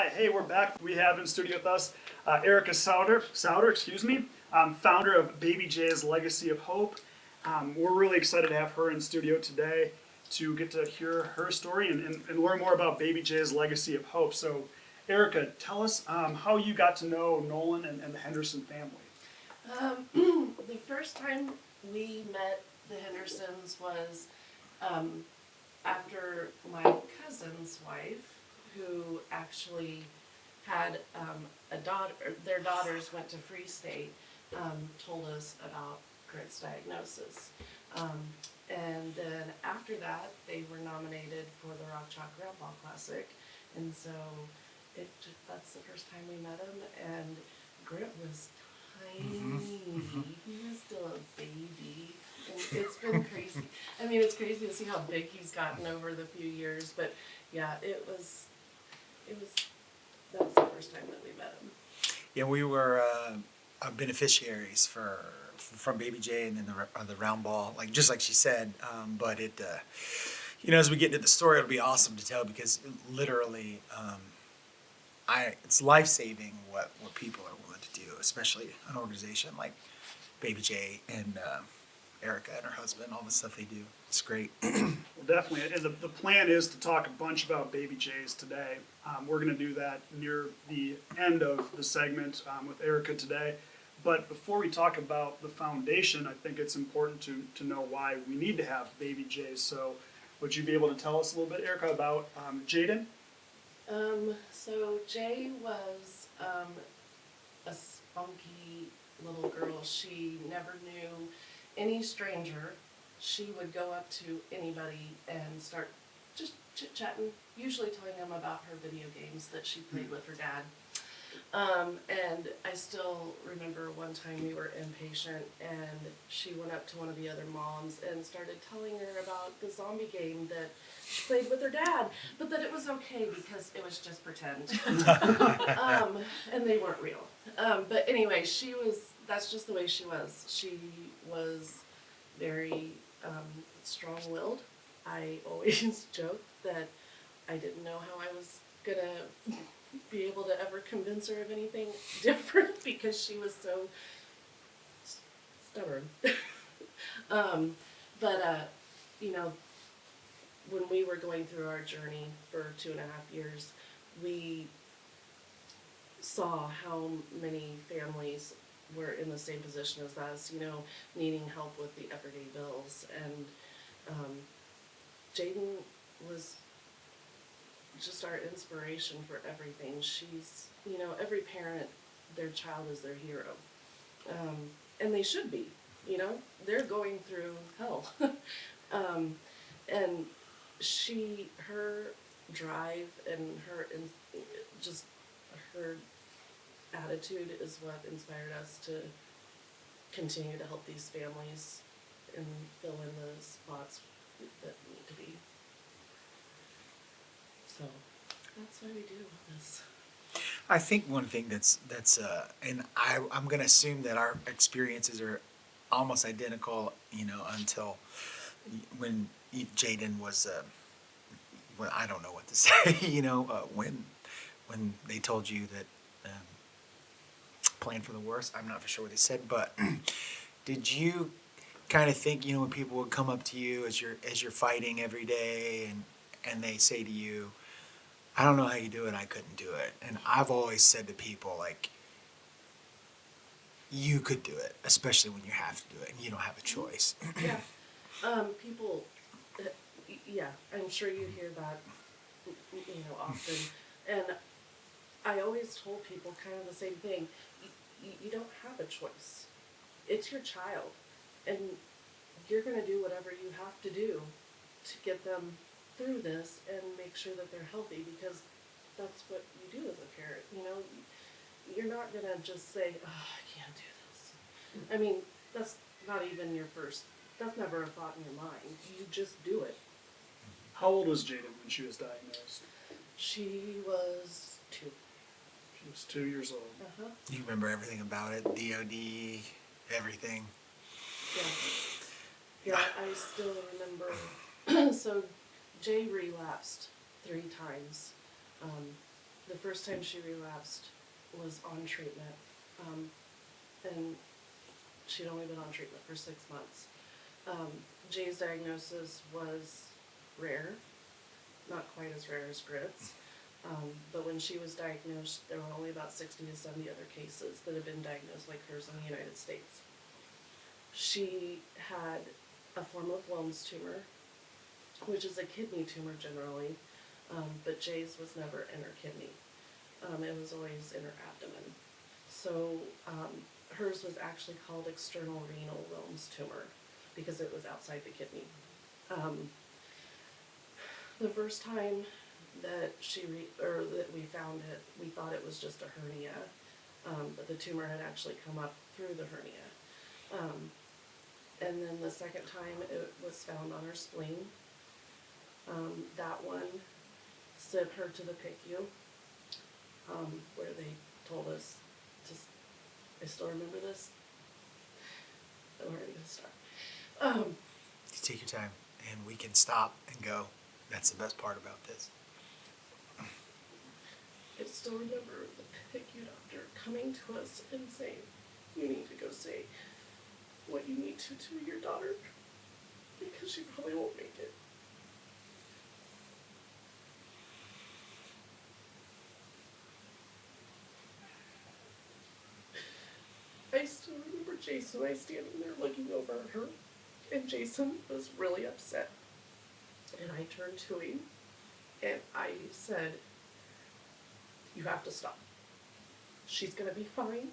Hi, hey, we're back. We have in studio with us Erica Souter, founder of BabyJay's Legacy of Hope. We're really excited to have her in studio today to get to hear her story and learn more about BabyJay's Legacy of Hope. So, Erica, tell us how you got to know Nolan and the Henderson family. The first time we met the Hendersons was after my cousin's wife, who actually had a daughter. Their daughters went to Free State, told us about Grit's diagnosis. And then after that, they were nominated for the Rock Chalk Grandpa Classic. And so that's the first time we met him. And Grit was tiny. He was still a baby. And it's been crazy. I mean, it's crazy to see how big he's gotten over the few years. But yeah, that was the first time that we met him. Yeah, we were beneficiaries from BabyJay and then the round ball, just like she said. But it, as we get into the story, it'll be awesome to tell because literally, it's life saving what people are willing to do, especially an organization like BabyJay and Erica and her husband, all the stuff they do. It's great. Well, definitely. And the plan is to talk a bunch about BabyJay's today. We're going to do that near the end of the segment with Erica today. But before we talk about the foundation, I think it's important to know why we need to have BabyJay's. So would you be able to tell us a little bit, Erica, about Jaden? So Jay was a spunky little girl. She never knew any stranger. She would go up to anybody and start just chit-chatting, usually telling them about her video games that she played with her dad. And I still remember one time we were inpatient and she went up to one of the other moms and started telling her about the zombie game that she played with her dad, but that it was okay because it was just pretend. And they weren't real. But anyway, that's just the way she was. She was very strong-willed. I always joke that I didn't know how I was gonna be able to ever convince her of anything different because she was so stubborn. When we were going through our journey for 2.5 years, we saw how many families were in the same position as us, needing help with the everyday bills. And Jaden was just our inspiration for everything. She's, every parent, their child is their hero. And they should be, they're going through hell. And her drive and her attitude is what inspired us to continue to help these families and fill in the spots that need to be. So that's why we do this. I think one thing that's and I'm going to assume that our experiences are almost identical, until when Jaden was, well, I don't know what to say, when they told you that plan for the worst. I'm not for sure what they said, but did you kind of think, when people would come up to you as you're fighting every day and they say to you, I don't know how you do it, I couldn't do it. And I've always said to people, you could do it, especially when you have to do it and you don't have a choice. Yeah. People, I'm sure you hear that, often. And I always told people kind of the same thing. You don't have a choice. It's your child. And you're going to do whatever you have to do to get them through this and make sure that they're healthy, because that's what you do as a parent. You're not going to just say, oh, I can't do this. I mean, that's not even that's never a thought in your mind. You just do it. How old was Jaden when she was diagnosed? She was 2. She was 2 years old. Uh-huh. You remember everything about it, DOD, everything. Yeah, I still remember. So Jay relapsed 3 times the first time she relapsed was on treatment, and she'd only been on treatment for 6 months. Jay's diagnosis was rare, not quite as rare as Grit's, but when she was diagnosed, there were only about 60 to 70 other cases that had been diagnosed like hers in the United States. She had a form of Wilms tumor, which is a kidney tumor generally, but Jay's was never in her kidney. It was always in her abdomen. So hers was actually called external renal Wilms tumor because it was outside the kidney. The first time that that we found it, we thought it was just a hernia, but the tumor had actually come up through the hernia. And then the second time it was found on her spleen. That one sent her to the PICU, where they told us to, I still remember this. Where are we going to start? You take your time, and we can stop and go. That's the best part about this. I still remember the PICU doctor coming to us and saying, "You need to go say what you need to your daughter, because she probably won't make it." I still remember Jason and I standing there looking over at her, and Jason was really upset. And I turned to him and I said, "You have to stop. She's gonna be fine.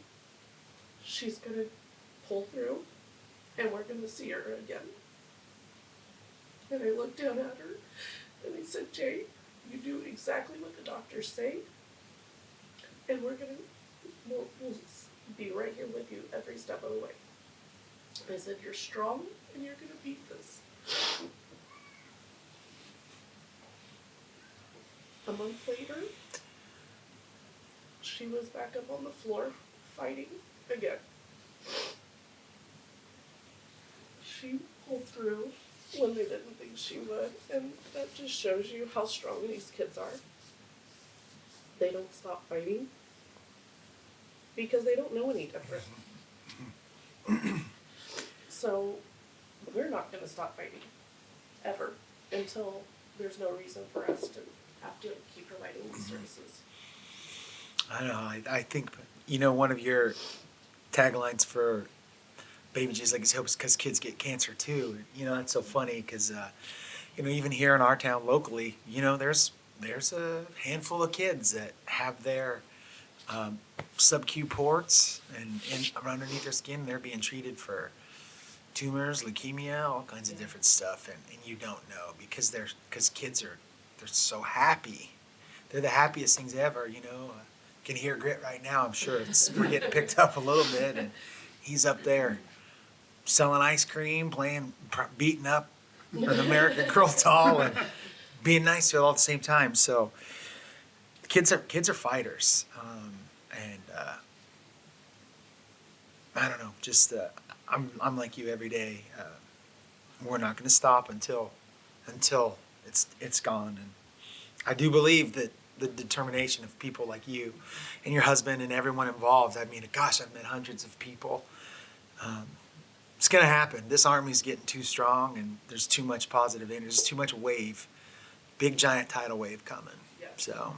She's gonna pull through, and we're gonna see her again." And I looked down at her and I said, "Jay, you do exactly what the doctors say, and we'll be right here with you every step of the way." I said, "You're strong and you're gonna beat this." A month later, she was back up on the floor fighting again. She pulled through when they didn't think she would, and that just shows you how strong these kids are. They don't stop fighting because they don't know any different. So we're not going to stop fighting ever until there's no reason for us to have to keep providing these services. I don't know. I think, one of your taglines for BabyJay's Legacy Hope is because kids get cancer too. That's so funny because, even here in our town locally, there's a handful of kids that have their sub-Q ports and underneath their skin, they're being treated for tumors, leukemia, all kinds of different stuff, and you don't know because kids they're so happy. They're the happiest things ever. Can hear Grit right now. I'm sure we're getting picked up a little bit, and he's up there selling ice cream, beating up an American Girl doll, and being nice to it all at the same time. So kids are fighters, and I don't know. Just I'm like you every day. We're not going to stop until it's gone, and I do believe that the determination of people like you and your husband and everyone involved. I mean, gosh, I've met hundreds of people. It's going to happen. This army's getting too strong, and there's too much positive energy. There's too much wave, big giant tidal wave coming. Yeah. So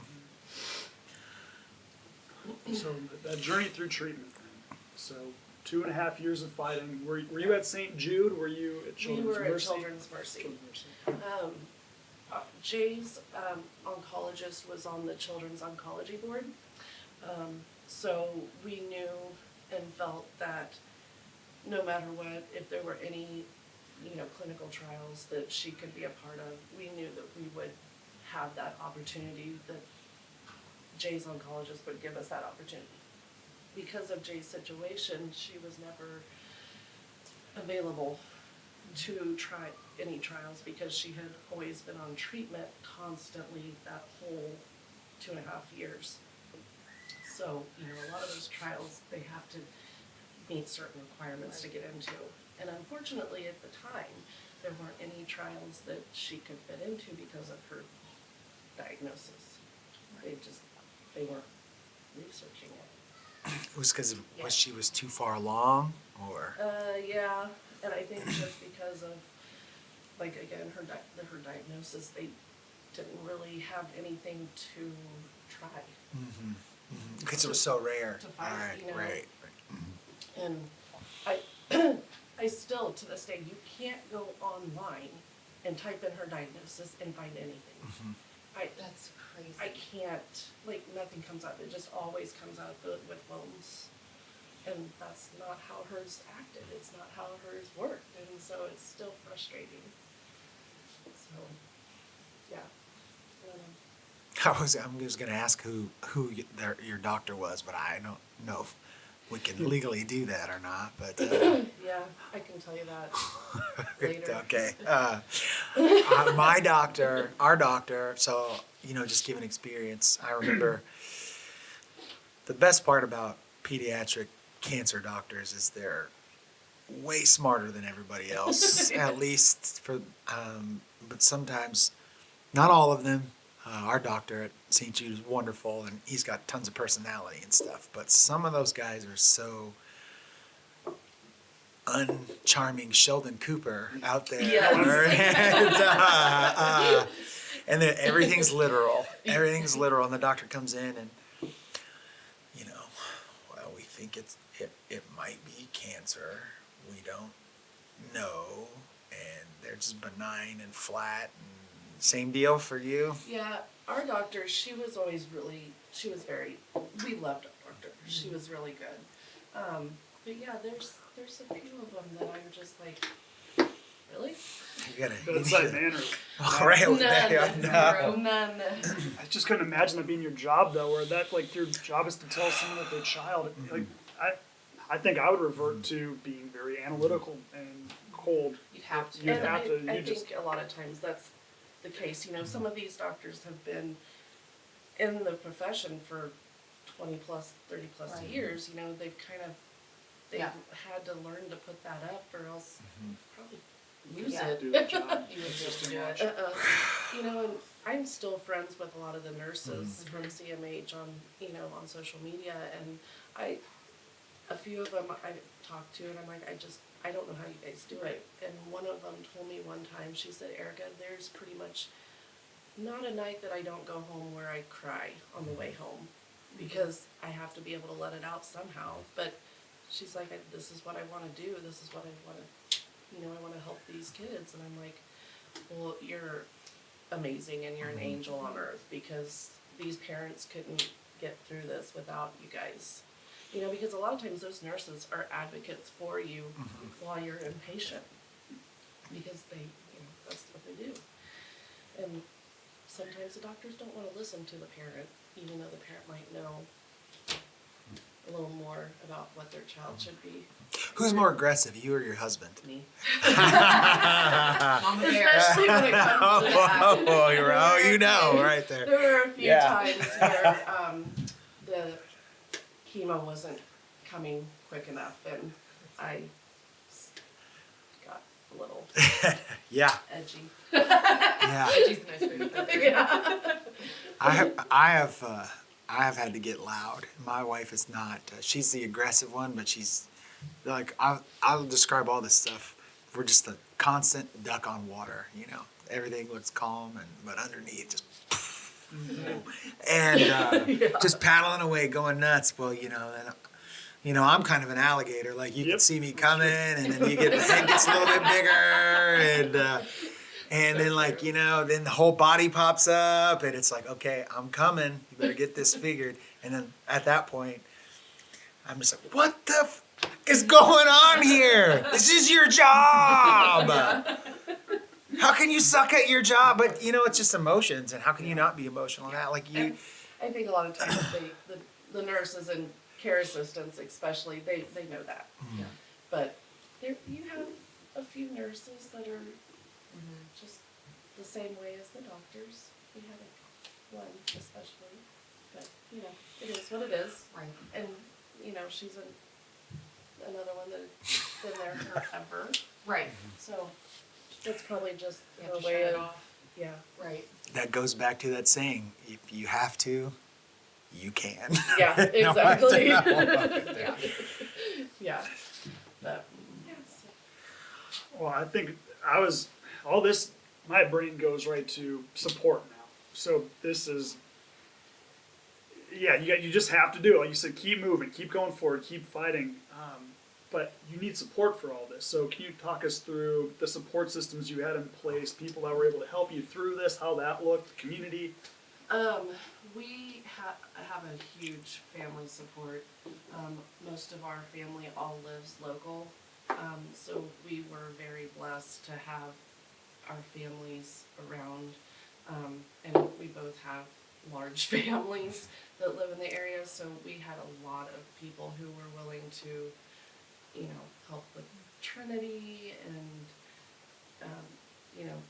that journey through treatment. So 2.5 years of fighting. Were you at St. Jude? Were you at Children's Mercy? We were at Children's Mercy. Jay's oncologist was on the Children's Oncology Board. So we knew and felt that no matter what, if there were any, clinical trials that she could be a part of, we knew that we would have that opportunity, that Jay's oncologist would give us that opportunity. Because of Jay's situation, she was never available to try any trials because she had always been on treatment constantly that whole 2.5 years. So, a lot of those trials, they have to meet certain requirements to get into. And unfortunately, at the time, there weren't any trials that she could fit into because of her diagnosis. they weren't researching it. It was because Yeah. she was too far along, or Yeah, and I think just because of, like, again, her diagnosis, they didn't really have anything to try. because it was so rare. To find, Right, you know. right. And I, I still, to this day, you can't go online and type in her diagnosis and find anything. That's crazy. I can't, like, nothing comes up. It just always comes up with loans. And that's not how hers acted. It's not how hers worked. And so it's still frustrating. So, yeah. I don't know. I'm just gonna ask who your doctor was, but I don't know if we can legally do that or not. But Yeah, I can tell you that later. okay. My doctor, our doctor. So just given experience, I remember the best part about pediatric cancer doctors is they're way smarter than everybody else. At least for, but sometimes, not all of them. Our doctor at St. Jude is wonderful, and he's got tons of personality and stuff. But some of those guys are so uncharming Sheldon Cooper out there. Yes. And then everything's literal. Everything's literal, and the doctor comes in and, well, we think it might be cancer. We don't know, and they're just benign and flat. And same deal for you. Yeah, our doctor, she was we loved our doctor. She was really good. But yeah, there's a few of them that I'm just like, really? You gotta. Bedside manner. Right over there. No. None. I just couldn't imagine that being your job though, where that like your job is to tell someone that their child. Like I think I would revert to being very analytical and cold. You'd have to. You And have to. I You just. think a lot of times that's the case. Some of these doctors have been in the profession for 20 plus, 30 plus Right. years. They've Yeah. had to learn to put that up, or else probably lose Yeah. it. Do the job. You would It's just do too it. much. And I'm still friends with a lot of the nurses from CMH on social media, and a few of them I talked to, and I'm like, I don't know how you guys do it. And one of them told me one time, she said, Erica, there's pretty much not a night that I don't go home where I cry on the way home, because I have to be able to let it out somehow. But she's like, this is what I want to do. This is what I want to, I want to help these kids. And I'm like, well, you're amazing and you're an angel on earth, because these parents couldn't get through this without you guys. Because a lot of times those nurses are advocates for you while you're inpatient, because that's what they do. And sometimes the doctors don't want to listen to the parent, even though the parent might know a little more about what their child should be. Who's more aggressive, you or your husband? Me. Mama bear. Especially when it comes to that. Right there. There were a few Yeah. times where the chemo wasn't coming quick enough, and I got a little Yeah, edgy. yeah. She's a nice way to put it. Yeah. I have had to get loud. My wife is not. She's the aggressive one, but she's like I'll describe all this stuff. We're just a constant duck on water. Everything looks calm, but underneath just. And just paddling away, going nuts. Well, then, I'm kind of an alligator. Like you can Yep. see me coming, and then the head gets a little bit bigger, and then then the whole body pops up, and it's like, okay, I'm coming. You better get this figured. And then at that point, I'm just like, what the f- is going on here? This is your job. How can you suck at your job? But it's just emotions, and how can you not be emotional in that? Like you. And I think a lot of times the nurses and care assistants especially, they know that. Yeah. But you have a few nurses that are just the same way as the doctors. We have one especially, but it is what it is. Right. And she's another one that's been there forever. Right. So it's probably just You her have to way shut it of off. yeah. Right. That goes back to that saying: if you have to, you can. Yeah, No, I exactly. don't know about that. Yeah. But, yeah, so. Well, I think all this, my brain goes right to support now. So this is, yeah, you just have to do it. Like you said, keep moving, keep going forward, keep fighting. But you need support for all this. So can you talk us through the support systems you had in place, people that were able to help you through this, how that looked, the community? We have a huge family support. Most of our family all lives local. So we were very blessed to have our families around. And we both have large families that live in the area, so we had a lot of people who were willing to, you know, help with Trinity and, you know,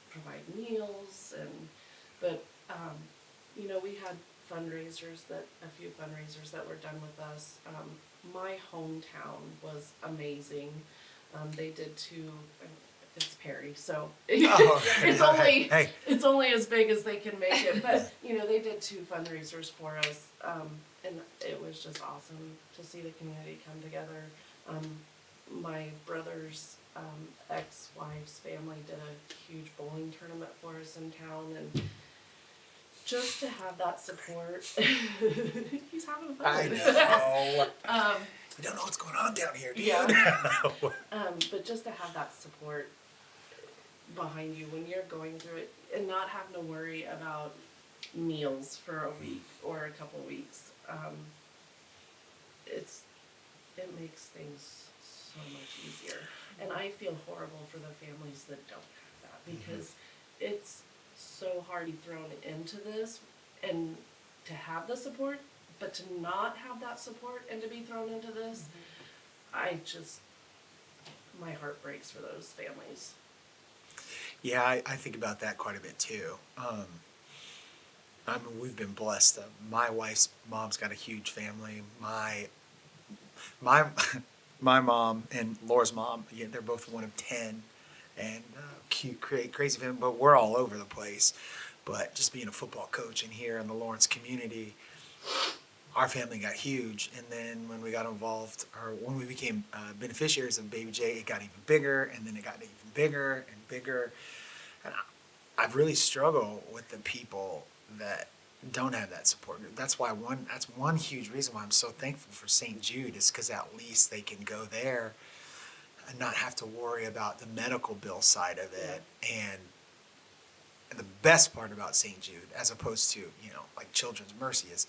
provide meals but you know, we had a few fundraisers that were done with us. My hometown was amazing. They did it's Perry, so Oh, hey. it's only as big as they can make it. But you know, they did 2 fundraisers for us, and it was just awesome to see the community come together. My brother's ex-wife's family did a huge bowling tournament for us in town, and just to have that support. He's having fun. I know. Um, You don't know what's going on down here, dude. Yeah. But just to have that support behind you when you're going through it, and not having to worry about meals for a week or a couple of weeks, it makes things so much easier. And I feel horrible for the families that don't have that, because it's so hard to be thrown into this and to have the support, but to not have that support and to be thrown into this, my heart breaks for those families. Yeah, I think about that quite a bit too. I mean, we've been blessed. My wife's mom's got a huge family. My mom and Laura's mom, yeah, they're both one of 10, and cute, crazy family. But we're all over the place. But just being a football coach in here in the Lawrence community, our family got huge. And then when we got involved, or when we became beneficiaries of Baby J, it got even bigger, and then it got even bigger and bigger. And I really struggle with the people that don't have that support group. That's one huge reason why I'm so thankful for St. Jude, is because at least they can go there and not have to worry about the medical bill side of it. And the best part about St. Jude, as opposed to, you know, like Children's Mercy, is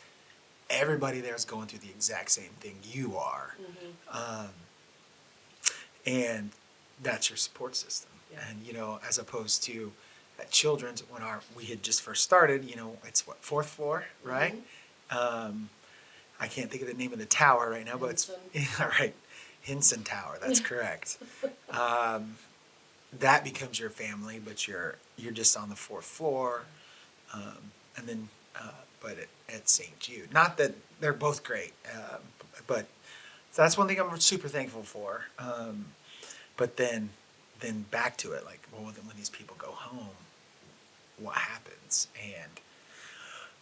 everybody there is going through the exact same thing you are. And that's your support system. Yeah. And, you know, as opposed to at Children's, when we had just first started, you know, it's what, 4th floor, right? I can't think of the name of the tower right now, but it's, all right, Hinson Tower, that's correct. That becomes your family, but you're just on the 4th floor, and then, but at St. Jude. Not that they're both great, but that's one thing I'm super thankful for. But then back to it, like, well, then when these people go home, what happens? And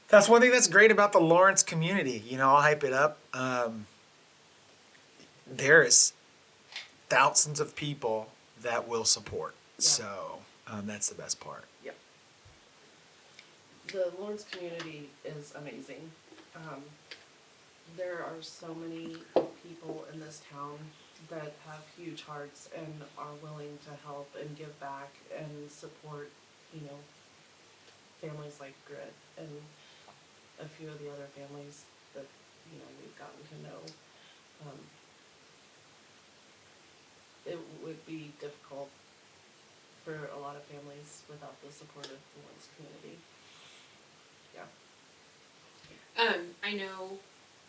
that's one thing that's great about the Lawrence community. You know, I'll hype it up. There is thousands of people that will support. Yeah. So that's the best part. Yep. The Lawrence community is amazing. There are so many people in this town that have huge hearts and are willing to help and give back and support, you know, families like Grit and a few of the other families that, you know, we've gotten to know. It would be difficult for a lot of families without the support of the Lawrence community. Yeah. I know,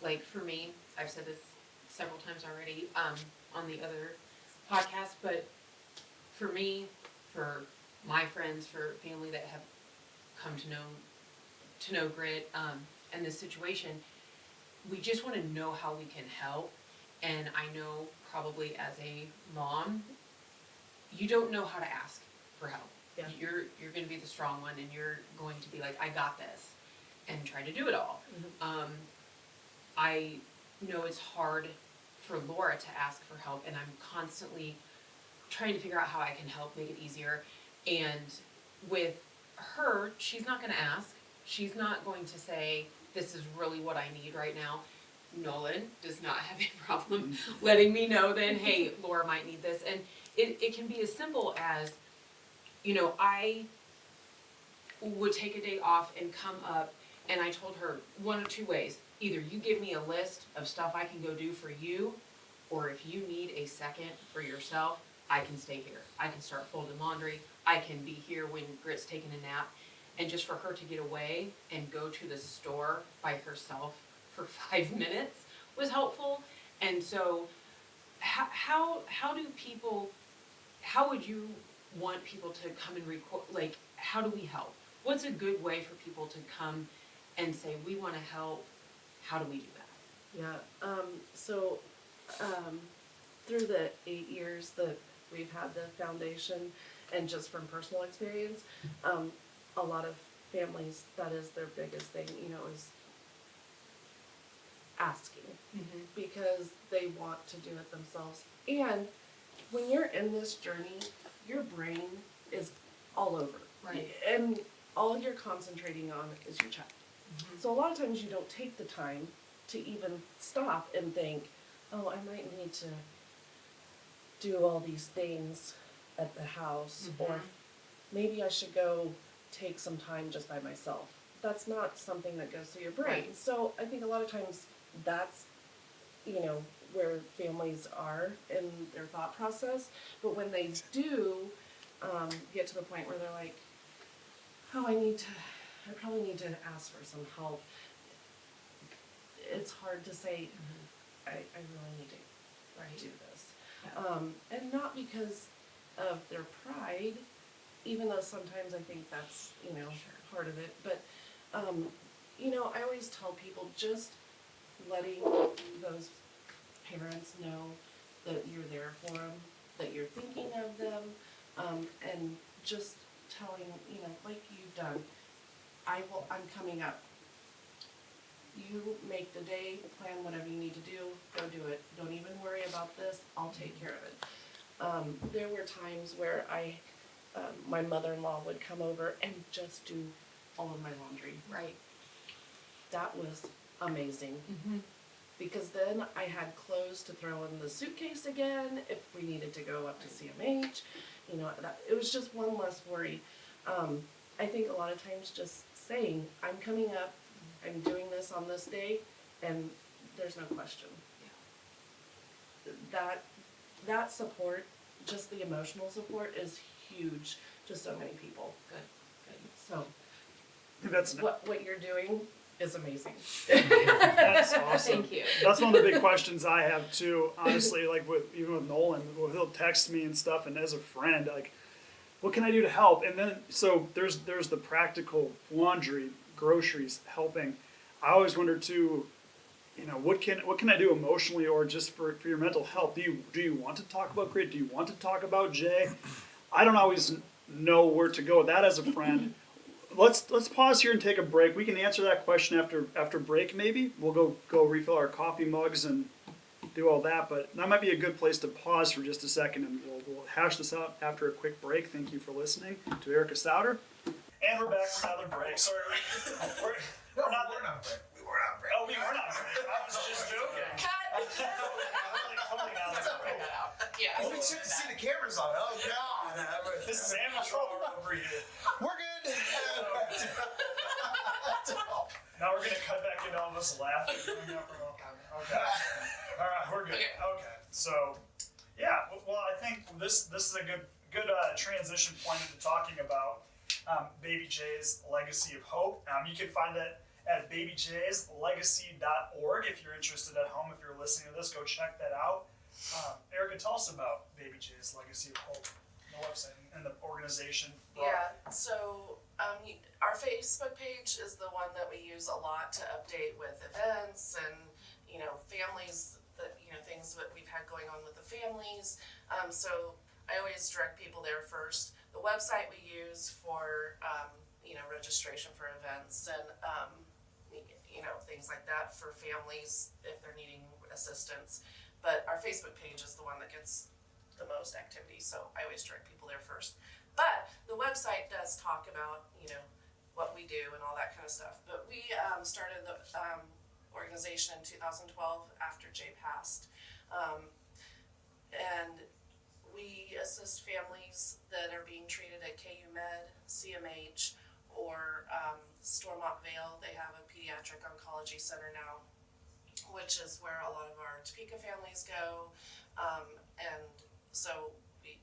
like, for me, I've said this several times already, on the other podcast, but for me, for my friends, for family that have come to know Grit, and this situation, we just want to know how we can help. And I know probably as a mom, you don't know how to ask for help. Yeah. You're going to be the strong one, and you're going to be like, I got this. and try to do it all. I know it's hard for Laura to ask for help, and I'm constantly trying to figure out how I can help make it easier. And with her, she's not gonna ask. She's not going to say, this is really what I need right now. Nolan does not have a problem letting me know then, hey, Laura might need this. And it can be as simple as, you know, I would take a day off and come up, and I told her one of two ways. Either you give me a list of stuff I can go do for you, or if you need a second for yourself, I can stay here. I can start folding laundry. I can be here when Grit's taking a nap. And just for her to get away and go to the store by herself for 5 minutes was helpful. And so how do people, how would you want people to come and record, like, how do we help? What's a good way for people to come and say, we want to help? How do we do that? Yeah, through the 8 years that we've had the foundation, and just from personal experience, a lot of families, that is their biggest thing, you know, is asking, because they want to do it themselves. And when you're in this journey, your brain is all over. Right. And all you're concentrating on is your child. So a lot of times you don't take the time to even stop and think, oh, I might need to do all these things at the house, or maybe I should go take some time just by myself. That's not something that goes through your brain. Right. So I think a lot of times that's, you know, where families are in their thought process. But when they do get to the point where they're like, oh, I probably need to ask for some help, it's hard to say, I really need to do this. Yeah. And not because of their pride, even though sometimes I think that's, you know, part of it. But, you know, I always tell people, just letting those parents know that you're there for them, that you're thinking of them, and just telling, you know, like you've done, I'm coming up. You make the day, plan whatever you need to do, go do it. Don't even worry about this, I'll take care of it. There were times where my mother-in-law would come over and just do all of my laundry. Right. That was amazing. Because then I had clothes to throw in the suitcase again if we needed to go up to CMH. You know, it was just one less worry. I think a lot of times just saying, I'm coming up, I'm doing this on this day, and there's no question. That support, just the emotional support, is huge to so many people. Good. So That's what you're doing is amazing. That's awesome. Thank you. That's one of the big questions I have too. Honestly, like even with Nolan, he'll text me and stuff, and as a friend, like, what can I do to help? And then so there's the practical laundry, groceries, helping. I always wonder too, you know, what can I do emotionally or just for your mental health? Do you want to talk about Grit? Do you want to talk about Jay? I don't always know where to go with that as a friend. Let's pause here and take a break. We can answer that question after break maybe. We'll go refill our coffee mugs and do all that, but that might be a good place to pause for just a second, and we'll hash this out after a quick break. Thank you for listening to Erica Souter. And we're back from another break. Sorry, we're not break. We were not break. Oh, we were not break. I was just joking. Totally not on break. Yeah. I was to see the cameras on. Oh God. This is amateur hour over here. We're good. Now we're gonna cut back into all this laughing. Okay. All right, we're good. Okay. So, yeah. Well, I think this is a good transition point into talking about BabyJay's Legacy of Hope. You can find that at babyjayslegacy.org if you're interested at home. If you're listening to this, go check that out. Erica, tell us about BabyJay's Legacy of Hope, the website and the organization. Yeah, so our Facebook page is the one that we use a lot to update with events and, you know, families, that, you know, things that we've had going on with the families. So I always direct people there first. The website we use for, you know, registration for events, and things like that for families if they're needing assistance. But our Facebook page is the one that gets the most activity, so I always direct people there first. But the website does talk about, what we do and all that kind of stuff. But we started the organization in 2012 after Jay passed. And we assist families that are being treated at KU Med, CMH, or Stormont Vale. They have a pediatric oncology center now, which is where a lot of our Topeka families go. And so we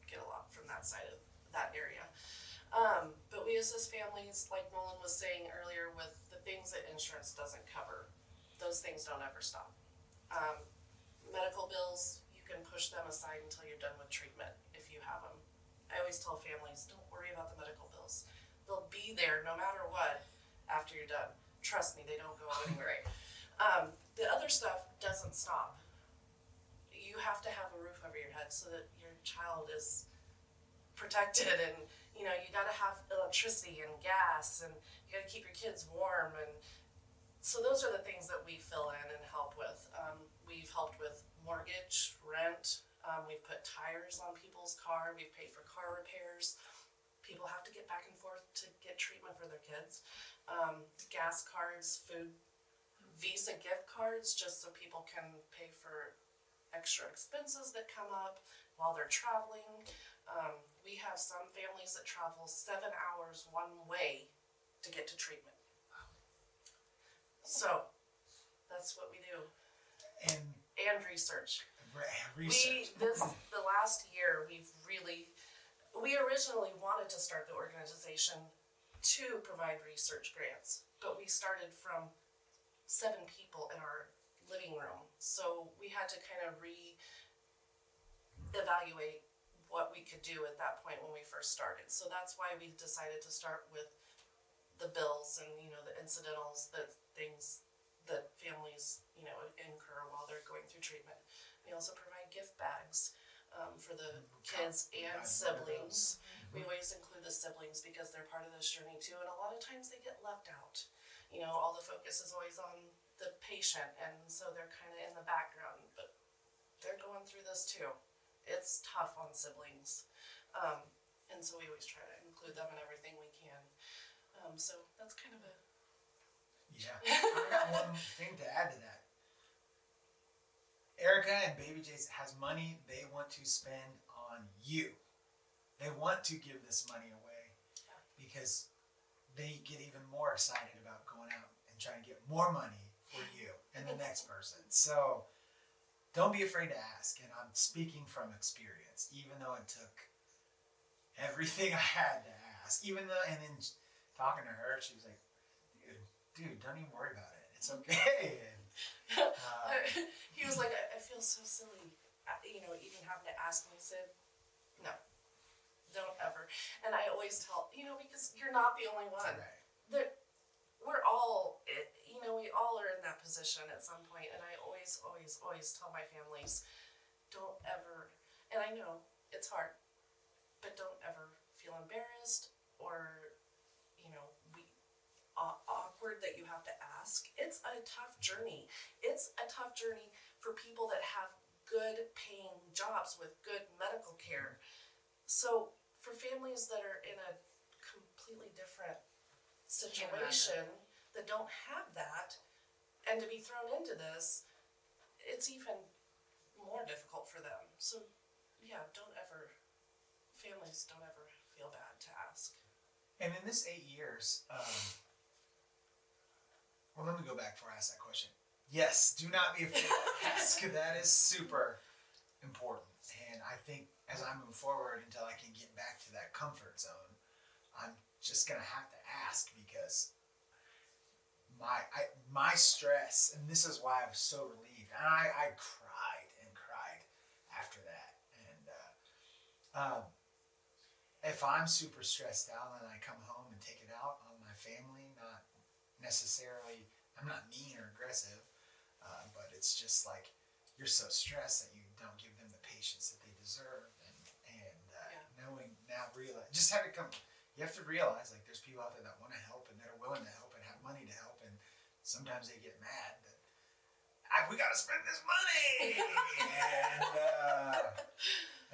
get a lot from that side of that area. But we assist families, like Nolan was saying earlier, with the things that insurance doesn't cover. Those things don't ever stop. Medical bills, you can push them aside until you're done with treatment if you have them. I always tell families, don't worry about the medical bills. They'll be there no matter what after you're done. Trust me, they don't go anywhere. The other stuff doesn't stop. You have to have a roof over your head so that your child is protected, and you gotta have electricity and gas, and you gotta keep your kids warm, and so those are the things that we fill in and help with. We've helped with mortgage, rent, we've put tires on people's car, we've paid for car repairs. People have to get back and forth to get treatment for their kids. Gas cards, food, Visa gift cards, just so people can pay for extra expenses that come up while they're traveling. We have some families that travel 7 hours one way to get to treatment. So that's what we do. And research. Research. The last year we originally wanted to start the organization to provide research grants, but we started from 7 people in our living room. So we had to kind of re-evaluate what we could do at that point when we first started. So that's why we decided to start with the bills and, the incidentals, the things that families, incur while they're going through treatment. We also provide gift bags for the kids and siblings. We always include the siblings because they're part of this journey too, and a lot of times they get left out. All the focus is always on the patient, and so they're kind of in the background, but they're going through this too. It's tough on siblings, and so we always try to include them in everything we can. So that's kind of a... Yeah, I got one thing to add to that. Erica and BabyJay's has money they want to spend on you. They want to give this money away because they get even more excited about going out and trying to get more money for you and the next person. So don't be afraid to ask. And I'm speaking from experience, even though it took everything I had to ask. And then talking to her, she was like, dude, don't even worry about it. It's okay. And, he was like, I feel so silly, even having to ask. And he said, no, don't ever. And I always tell, because you're not the only one. right. We're all, we all are in that position at some point. And I always, always, always tell my families, don't ever, and I know it's hard, but don't ever feel embarrassed or, awkward that you have to ask. It's a tough journey. It's a tough journey for people that have good paying jobs with good medical care. So for families that are in a completely different situation that don't have that, and to be thrown into this, it's even more difficult for them. So yeah, families don't ever feel bad to ask. And in this 8 years, well, let me go back before I ask that question. Yes, do not be afraid to ask. That is super important. And I think as I move forward until I can get back to that comfort zone, I'm just going to have to ask because my stress, and this is why I was so relieved. And I cried after that. And if I'm super stressed out and I come home and take it out on my family, not necessarily, I'm not mean or aggressive, but it's just like you're so stressed that you don't give them the patience that they deserve, and knowing now, just have to come. You have to realize like there's people out there that want to help and that are willing to help and have money to help, and sometimes they get mad that we gotta spend this money,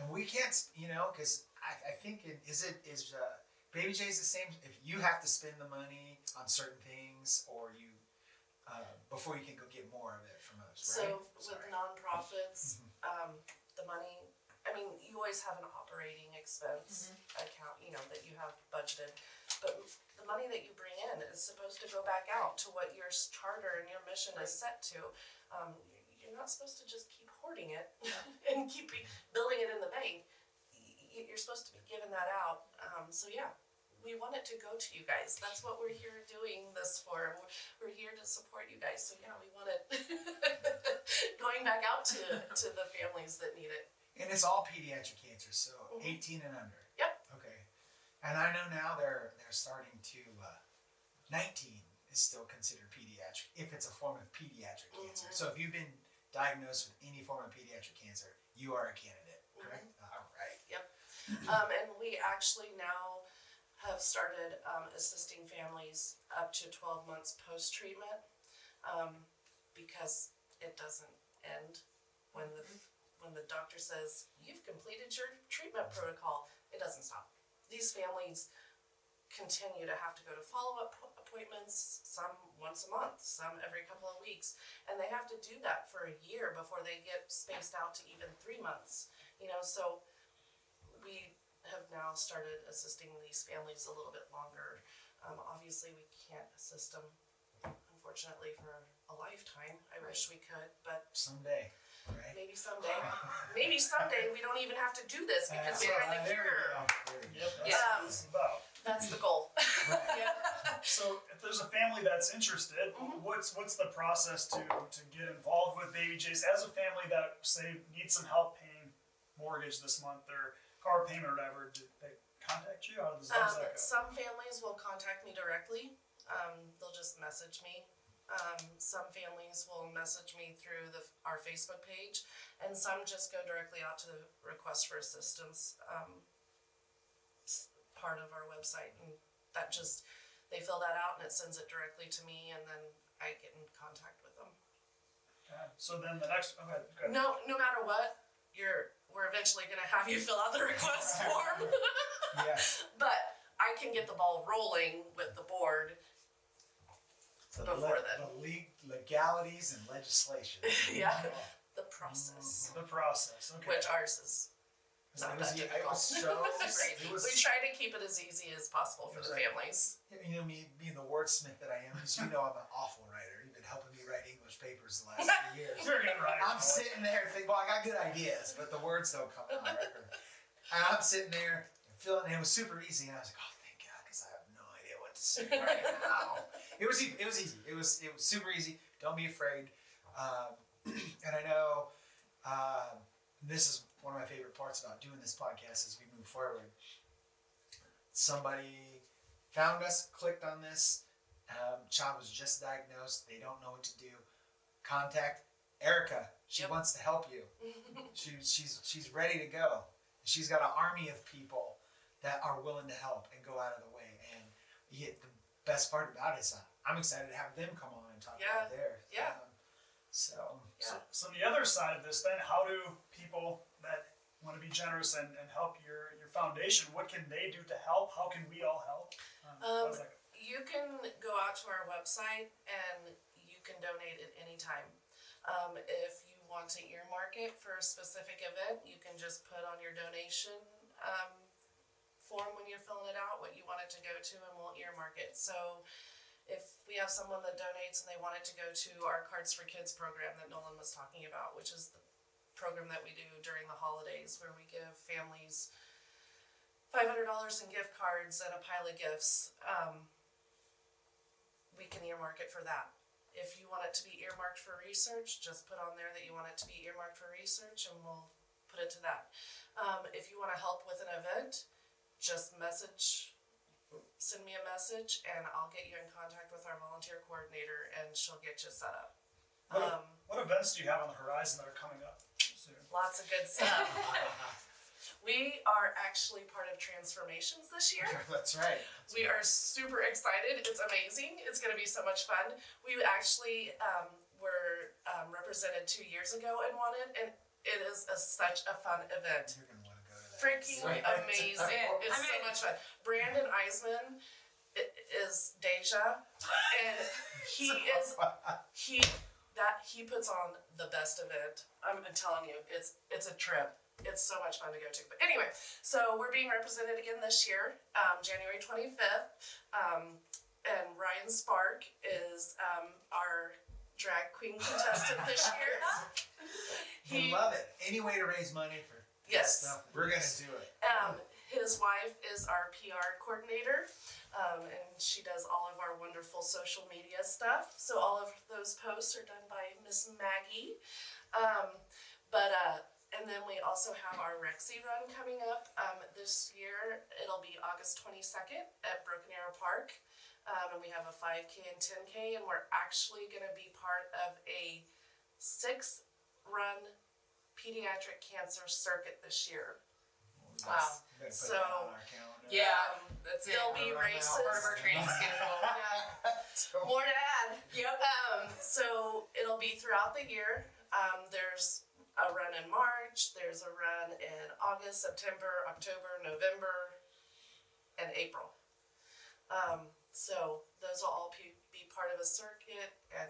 and we can't, because I think is BabyJay's the same? If you have to spend the money on certain things, or you before you can go get more of it from us, right? So with nonprofits, the money, I mean, you always have an operating expense account, that you have budgeted. But the money that you bring in is supposed to go back out to what your charter and your mission is set to. You're not supposed to just keep hoarding it and keep building it in the bank. You're supposed to be giving that out. So yeah, we want it to go to you guys. That's what we're here doing this for. We're here to support you guys. So yeah, we want it going back out to the families that need it. And it's all pediatric cancer, so 18 and under. Yep. Okay. And I know now they're starting to 19 is still considered pediatric if it's a form of pediatric cancer. So if you've been diagnosed with any form of pediatric cancer, you are a candidate, correct? All right. Yep. And we actually now have started assisting families up to 12 months post-treatment, because it doesn't end when the doctor says, you've completed your treatment protocol. It doesn't stop. These families continue to have to go to follow-up appointments, some once a month, some every couple of weeks, and they have to do that for a year before they get spaced out to even 3 months. So we have now started assisting these families a little bit longer. Obviously, we can't assist them, unfortunately, for a lifetime. I wish we could, but Someday, right? maybe someday. Maybe someday we don't even have to do this because we're in the There we cure. go. Yep, that's Yeah. what it's about. That's the goal. Right. So if there's a family that's interested, what's the process to get involved with BabyJay's as a family that, say, needs some help paying mortgage this month or car payment or whatever? Do they contact you? How does that go? Some families will contact me directly. They'll just message me. Some families will message me through our Facebook page, and some just go directly out to the request for assistance part of our website, and that just, they fill that out and it sends it directly to me, and then I get in contact with them. Okay. So then the next, okay, good. No matter what, we're eventually gonna have you fill out the request form. Yeah. But I can get the ball rolling with the board So before then. the legalities and legislation. Yeah. The process, The process, okay. which ours is It not was, that it difficult. was so. Great. It was, We try to keep it as easy as possible for the Right. families. me being the wordsmith that I am, because I'm an awful writer. You've been helping me write English papers the last 3 years. You're a good writer. I'm sitting there thinking, well, I got good ideas, but the words don't come out. Right? And I'm sitting there feeling, and it was super easy, and I was like, oh, thank God, because I have no idea what to say right now. It was easy. It was super easy. Don't be afraid. And I know this is one of my favorite parts about doing this podcast as we move forward. Somebody found us, clicked on this. Child was just diagnosed. They don't know what to do. Contact Erica. She Yep. wants to help you. She's ready to go. She's got an army of people that are willing to help and go out of the way. And yet the best part about it is I'm excited to have them come on and talk about theirs. Yeah. So So the other side of this then, how do people that want to be generous and help your foundation, what can they do to help? How can we all help? How does that go? You can go out to our website and you can donate at any time. If you want to earmark it for a specific event, you can just put on your donation form when you're filling it out what you want it to go to, and we'll earmark it. So if we have someone that donates and they want it to go to our Cards for Kids program that Nolan was talking about, which is the program that we do during the holidays where we give families $500 in gift cards and a pile of gifts, we can earmark it for that. If you want it to be earmarked for research, just put on there that you want it to be earmarked for research, and we'll put it to that. If you want to help with an event, just send me a message, and I'll get you in contact with our volunteer coordinator, and she'll get you set up. What events do you have on the horizon that are coming up soon? Lots of good stuff. We are actually part of Transformations this year. That's right. We are super excited. It's amazing. It's going to be so much fun. We actually were represented 2 years ago and won it, and it is such a fun event. You're gonna want to go to that. Freaking amazing. It's so much fun. Brandon Eisman is Deja, and he puts on the best event. I'm telling you, it's a trip. It's so much fun to go to. But anyway, so we're being represented again this year, January 25th, and Ryan Spark is our drag queen contestant this year. We love it. Any way to raise money for Yes. stuff, we're gonna do it. His wife is our PR coordinator, and she does all of our wonderful social media stuff. So all of those posts are done by Miss Maggie. And then we also have our Rexy Run coming up this year. It'll be August 22nd at Broken Arrow Park. And we have a 5K and 10K, and we're actually going to be part of a 6-run pediatric cancer circuit this this Wow. Better put So, that on our calendar. Yeah, that's it. There'll be Around races. Part of our training schedule. Yeah. More to add. Yep. So it'll be throughout the year. There's a run in March, there's a run in August, September, October, November, and April. So those will all be part of a circuit, and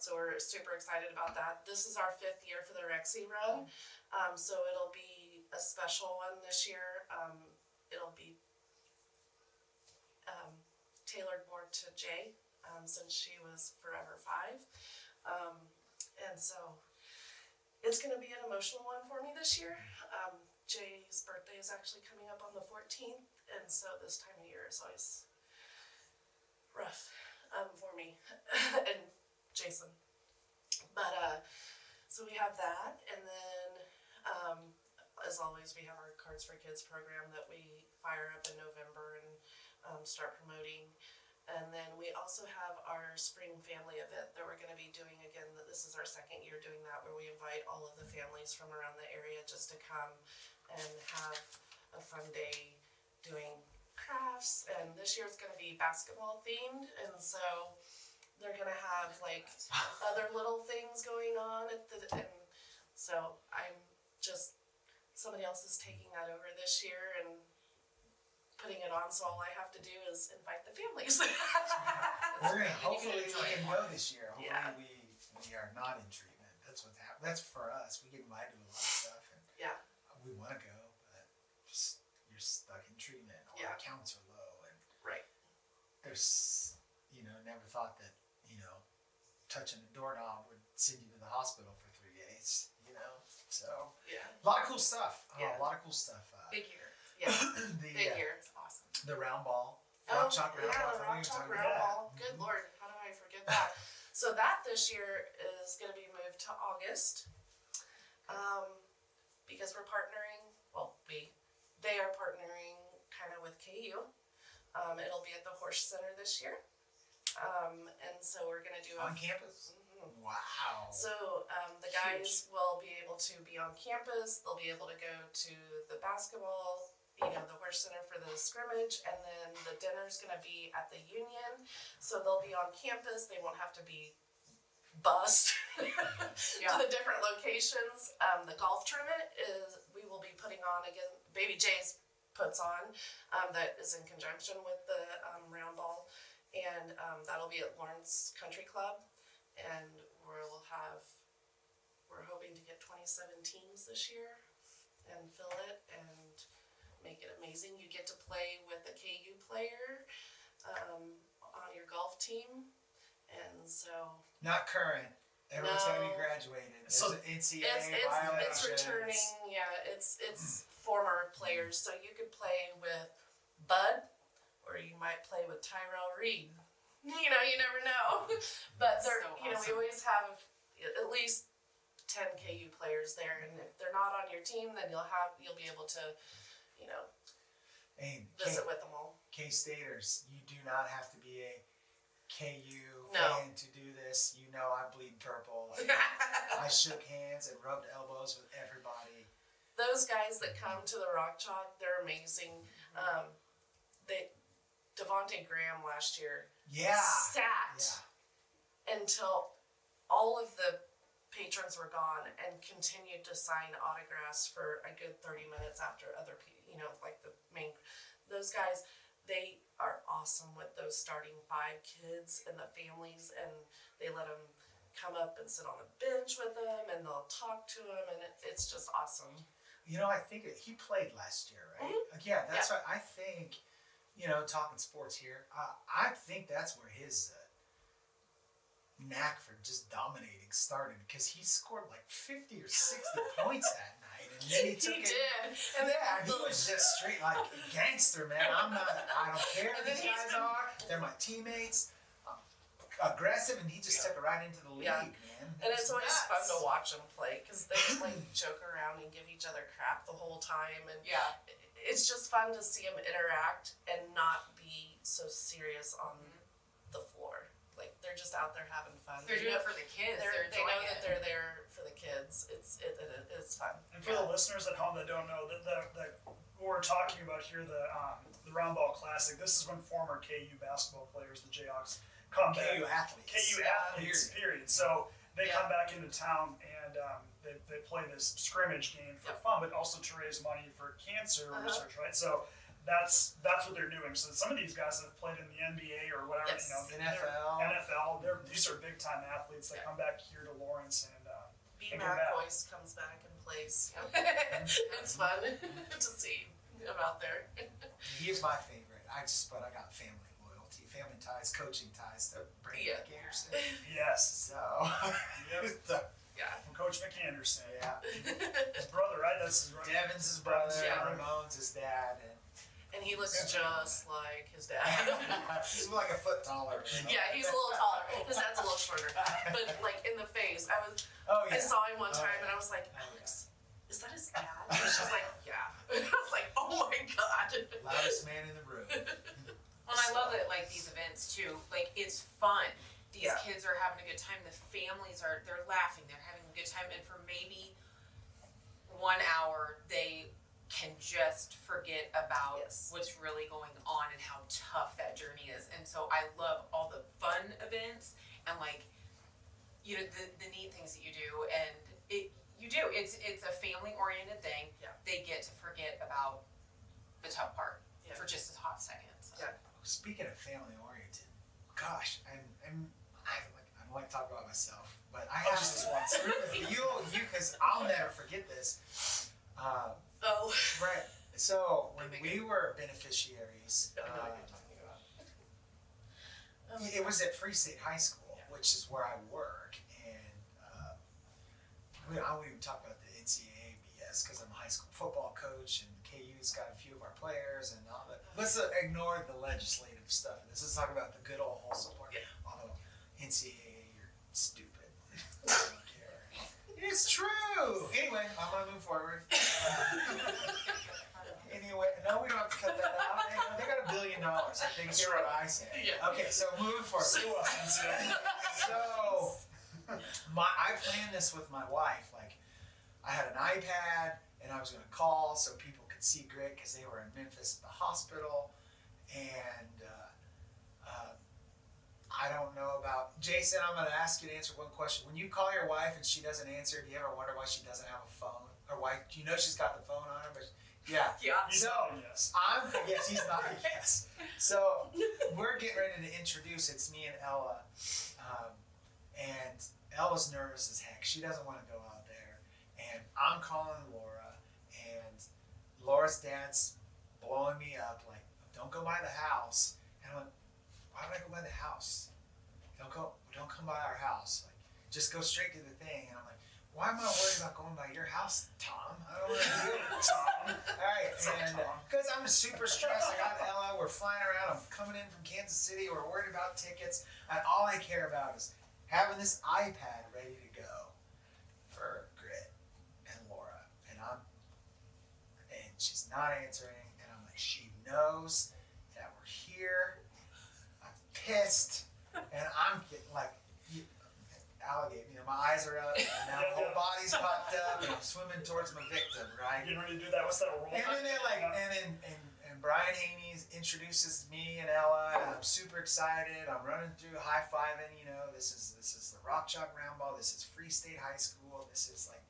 so we're super excited about that. This is our 5th year for the Rexy Run, so it'll be a special one this year. It'll be tailored more to Jay, since she was forever 5. And so it's going to be an emotional one for me this year. Jay's birthday is actually coming up on the 14th, and so this time of year is always rough for me and Jason. But so we have that, and then as always, we have our Cards for Kids program that we fire up in November and start promoting. And then we also have our spring family event that we're going to be doing again. This is our 2nd year doing that, where we invite all of the families from around the area just to come and have a fun day doing crafts. And this year it's going to be basketball themed, and so they're going to have like other little things going on and so somebody else is taking that over this year and putting it on, so all I have to do is invite the families. We're gonna hopefully we can go this year. Hopefully Yeah. we are not in treatment. That's what's happening. That's for us. We get invited to a lot of stuff, and Yeah. we want to go, but just you're stuck in treatment. All Yeah. the counts are low, and Right. there's never thought that touching a doorknob would send you to the hospital for 3 days. So Yeah. a lot of cool stuff. Yeah. A lot of cool stuff. Big year. Yeah. The Big year. It's awesome. the round ball, Oh, rock chalk round yeah, ball. the I think rock we chalk talked round about ball. that. Good Lord, how do I forget that? So that this year is going to be moved to August, because we're partnering. Well, they are partnering kind of with KU. It'll be at the Horse Center this year, and so we're going to do On campus. Mhm. Wow. So the guys will be able to be on campus. They'll be able to go to the basketball, the Horse Center for the scrimmage, and then the dinner's going to be at the Union. So they'll be on campus. They won't have to be bused to the different locations. The golf tournament we will be putting on again. BabyJay's puts on that is in conjunction with the round ball, and that'll be at Lawrence Country Club. And we're hoping to get 27 teams this year and fill it and make it amazing. You get to play with a KU player on your golf team, and so Not current. Every time you No. graduated, there's So an NCAA it's violation. returning. Yeah, it's former players. So you could play with Bud, or you might play with Tyrell Reed. You never know. But they're, So we awesome. always have at least 10 KU players there, and if they're not on your team, then you'll be able to, And visit with them all. K-Staters, you do not have to be a KU No. fan to do this. I bleed purple. I shook hands and rubbed elbows with everybody. those guys that come to the Rock Chalk, they're amazing. Devontae Graham last year sat until all of the patrons were gone and continued to sign autographs for a good 30 minutes after other people, like the main, those guys, they are awesome with those starting 5 kids and the families, and they let them come up and sit on a bench with them, and they'll talk to them, and it's just awesome. I think he played last year, right? Mm-hmm. Yeah, that's what I think. Talking sports here, I think that's where his knack for just dominating started, because he scored like 50 or 60 points that night, and then he took He it. did, and then He was just straight like gangster, man. I don't care who these guys are. They're my teammates. Aggressive, and he just took it right into the league, man. And it's always fun to watch them play, because they joke around and give each other crap the whole time, and it's just fun to see them interact and not be so serious on the floor. Like, they're just out there having fun. They're doing it for the kids. They know that they're there for the kids. It's fun. And for the listeners at home that don't know, what we're talking about here, the Round Ball Classic, this is when former KU basketball players, the Jayhawks, come back. KU athletes. KU athletes, period. So they come back into town, and they play this scrimmage game for fun, but also to raise money for cancer research, right? So that's what they're doing. So some of these guys have played in the NBA or whatever, NFL. These are big time athletes that come back here to Lawrence and B-Mac Boyce comes back and plays. It's fun to see him out there. He's my favorite. But I got family loyalty, family ties, coaching ties to Brandon McAnderson. Yes. So, From Coach McAnderson. Yeah. His brother, right? That's his brother. Devin's his brother. Yeah. Ramon's his dad. And he looks just like his dad. He's like a foot taller. Yeah, he's a little taller. His dad's a little shorter. But like in the face, I saw him one time and I was like, Alex, is that his dad? And she's like, yeah. And I was like, oh my God. Loudest man in the room. Well, I love that, like, these events too, like, it's fun. These kids are having a good time. The families they're laughing, they're having a good time, and for maybe 1 hour, they can just forget about what's really going on and how tough that journey is. And so I love all the fun events and, like, the neat things that you do, and it's a family oriented thing. They get to forget about the tough part for just a hot second. So. Speaking of family oriented, gosh, I don't like to talk about myself, but I have this one. You, because I'll never forget this. Right. So when we were beneficiaries, it was at Free State High School, which is where I work, and I won't even talk about the NCAA BS because I'm a high school football coach, and KU's got a few of our players and all that. Let's ignore the legislative stuff. Let's talk about the good old wholesome part. Although NCAA, you're stupid. I don't care. It's true. Anyway, I'm gonna move forward. Anyway, no, we don't have to cut that out. They got $1 billion. I think hear what I say. Okay, so moving forward. So, I planned this with my wife. Like, I had an iPad, and I was going to call so people could see Grit because they were in Memphis at the hospital. And I don't know about Jason. I'm going to ask you to answer one question. When you call your wife and she doesn't answer, do you ever wonder why she doesn't have a phone? Or why? You know she's got the phone on her, but yeah. He's not a yes. Yes, he's not a yes. So we're getting ready to introduce. It's me and Ella, and Ella's nervous as heck. She doesn't want to go out there, and I'm calling Laura, and Laura's dad's blowing me up like, "Don't go by the house." And I'm like, "Why would I go by the house? Don't come by our house. Like, just go straight to the thing." And I'm like, "Why am I worried about going by your house, Tom? I don't want to do it, Tom." All right, and because I'm super stressed, I got Ella. We're flying around. I'm coming in from Kansas City. We're worried about tickets, and all I care about is having this iPad ready to go for Grit and Laura. And she's not answering, and I'm like, she knows that we're here. I'm pissed, and I'm getting like, alligator. You know, my eyes are up, and now my whole body's popped up, and I'm swimming towards my victim, right? Getting ready to do that. What's that roll? And then they're like, and Brian Haney introduces me and Ella, and I'm super excited. I'm running through, high fiving. You know, this is the Rock Chalk Round Ball. This is Free State High School. This is like,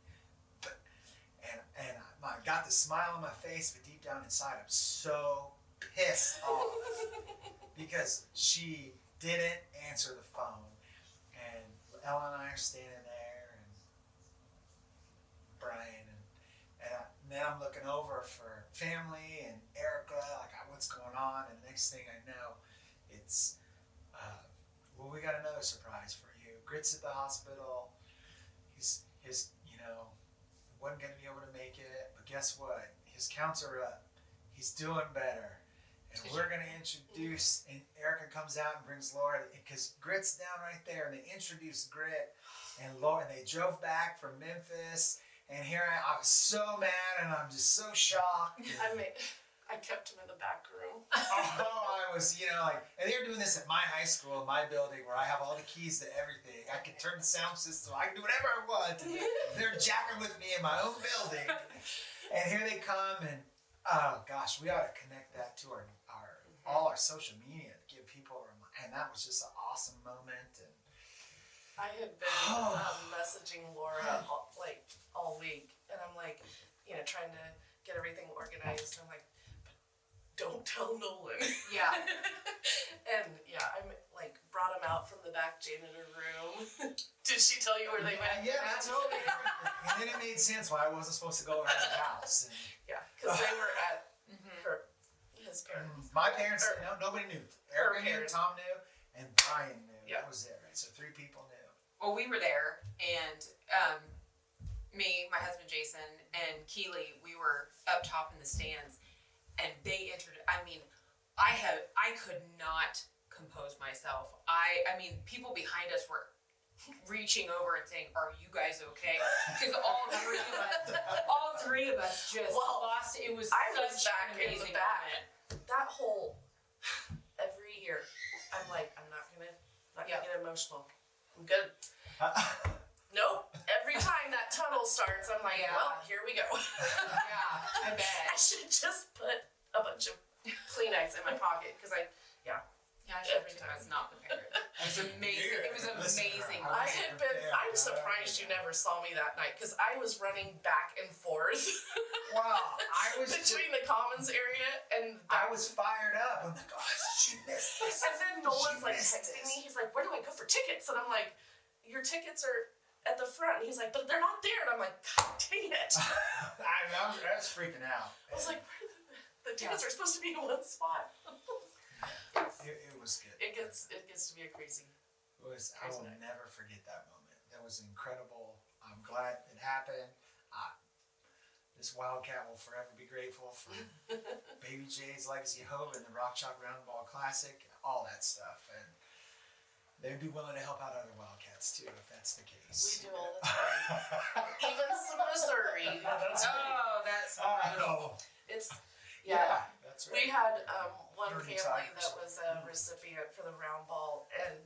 and I got the smile on my face, but deep down inside, I'm so pissed off because she didn't answer the phone, and Ella and I are standing there, and Brian, and then I'm looking over for family and Erica, like what's going on, and the next thing I know, it's, well, we got another surprise for you. Grit's at the hospital. His you know, wasn't going to be able to make it, but guess what? His counts are up. He's doing better. And we're going to introduce, and Erica comes out and brings Laura, because Grit's down right there, and they introduced Grit, and Laura, and they drove back from Memphis, and here I was so mad, and I'm just so shocked. I kept him in the back room. Oh, I was, you know, like, and they were doing this at my high school, in my building, where I have all the keys to everything. I can turn the sound system, I can do whatever I want. They're jacking with me in my own building. And here they come, and oh gosh, we ought to connect that to all our social media to give people, and that was just an awesome moment. And I had been messaging Laura all week, and I'm like, you know, trying to get everything organized. I'm like, but don't tell Nolan. Yeah. And yeah, I'm like brought him out from the back janitor room. Did she tell you where they went? Yeah, that's totally everything. And then it made sense why I wasn't supposed to go around the house. And Yeah, because they were at his parents. my parents, nobody knew. Erica knew, Tom knew, and Brian knew. Yeah. That was it, right? So 3 people knew. Well, we were there, and me, my husband Jason, and Keely, we were up top in the stands, and they entered. I mean, I could not compose myself. I mean, people behind us were reaching over and saying, "Are you guys okay?" Because all three of us just lost. It was such an amazing moment. That whole every year, I'm like, I'm not gonna get emotional. I'm good. Nope. Every time that tunnel starts, I'm like, well, here we go. Yeah, I bet. I should just put a bunch of Kleenex in my pocket because Yeah, I was not prepared. It was amazing. It was amazing. I'm surprised you never saw me that night because I was running back and forth. Wow, I was between the commons area and I was fired up. I'm like, oh, she missed this. And then Nolan's like missed texting this. me. He's like, where do I go for tickets? And I'm like, your tickets are at the front. And he's like, but they're not there. And I'm like, God dang it. I was freaking out. I was like, the tickets are supposed to be in one spot. It was good. It gets to be a crazy. I will never forget that moment. That was incredible. I'm glad it happened. This Wildcat will forever be grateful for BabyJay's Legacy of Hope and the Rock Chalk Round Ball Classic, all that stuff. And they'd be willing to help out other Wildcats too, if that's the case. We do all the time. Even some Missouri. It's Yeah, that's right. We had one Dirty family Tigers. that was a recipient for the round ball, and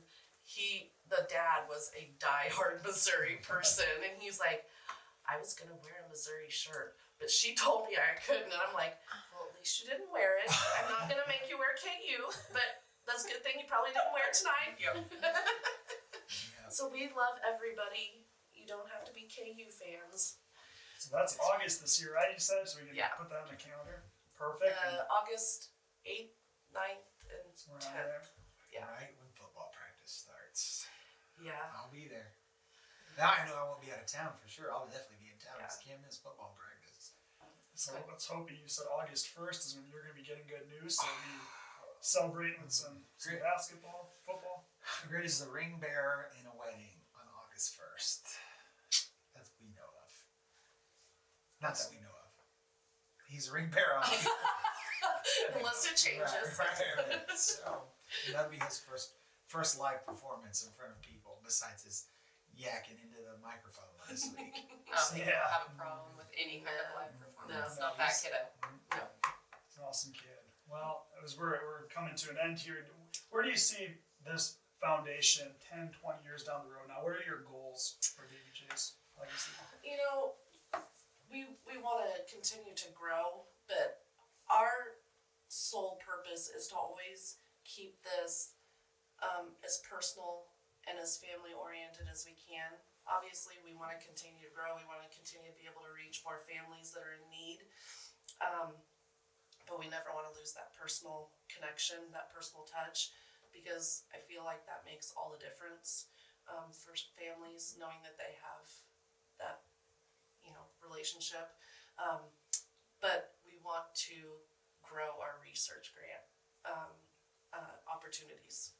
the dad was a diehard Missouri person, and he's like, I was gonna wear a Missouri shirt, but she told me I couldn't, and I'm like, well, at least you didn't wear it. I'm not gonna make you wear KU, but that's a good thing you probably didn't wear it tonight. Yeah. So we love everybody. You don't have to be KU fans. So that's August this year, right? You said, so we can put that on the calendar. Perfect. August 8th, 9th, and We're 10th. out there. Yeah. Right when football practice starts. Yeah. I'll be there. Now I know I won't be out of town for sure. I'll definitely be in town because can't miss football practice. So let's hope you said August 1st is when you're going to be getting good news. So we'll be celebrating with some basketball, football. Grit is the ring bearer in a wedding on August 1st. That we know of. Not that we know of. He's a ring bearer on Unless it changes. Right. So that'll be his first live performance in front of people besides his yakking into the microphone this week. I don't have a problem with any kind of live performance. It's not that kiddo. No. He's an awesome kid. Well, as we're coming to an end here, where do you see this foundation 10, 20 years down the road now? What are your goals for BabyJay's legacy? You know, we want to continue to grow, but our sole purpose is to always keep this as personal and as family oriented as we can. Obviously, we want to continue to grow. We want to continue to be able to reach more families that are in need. But we never want to lose that personal connection, that personal touch, because I feel like that makes all the difference for families, knowing that they have that, relationship. But we want to grow our research grant opportunities.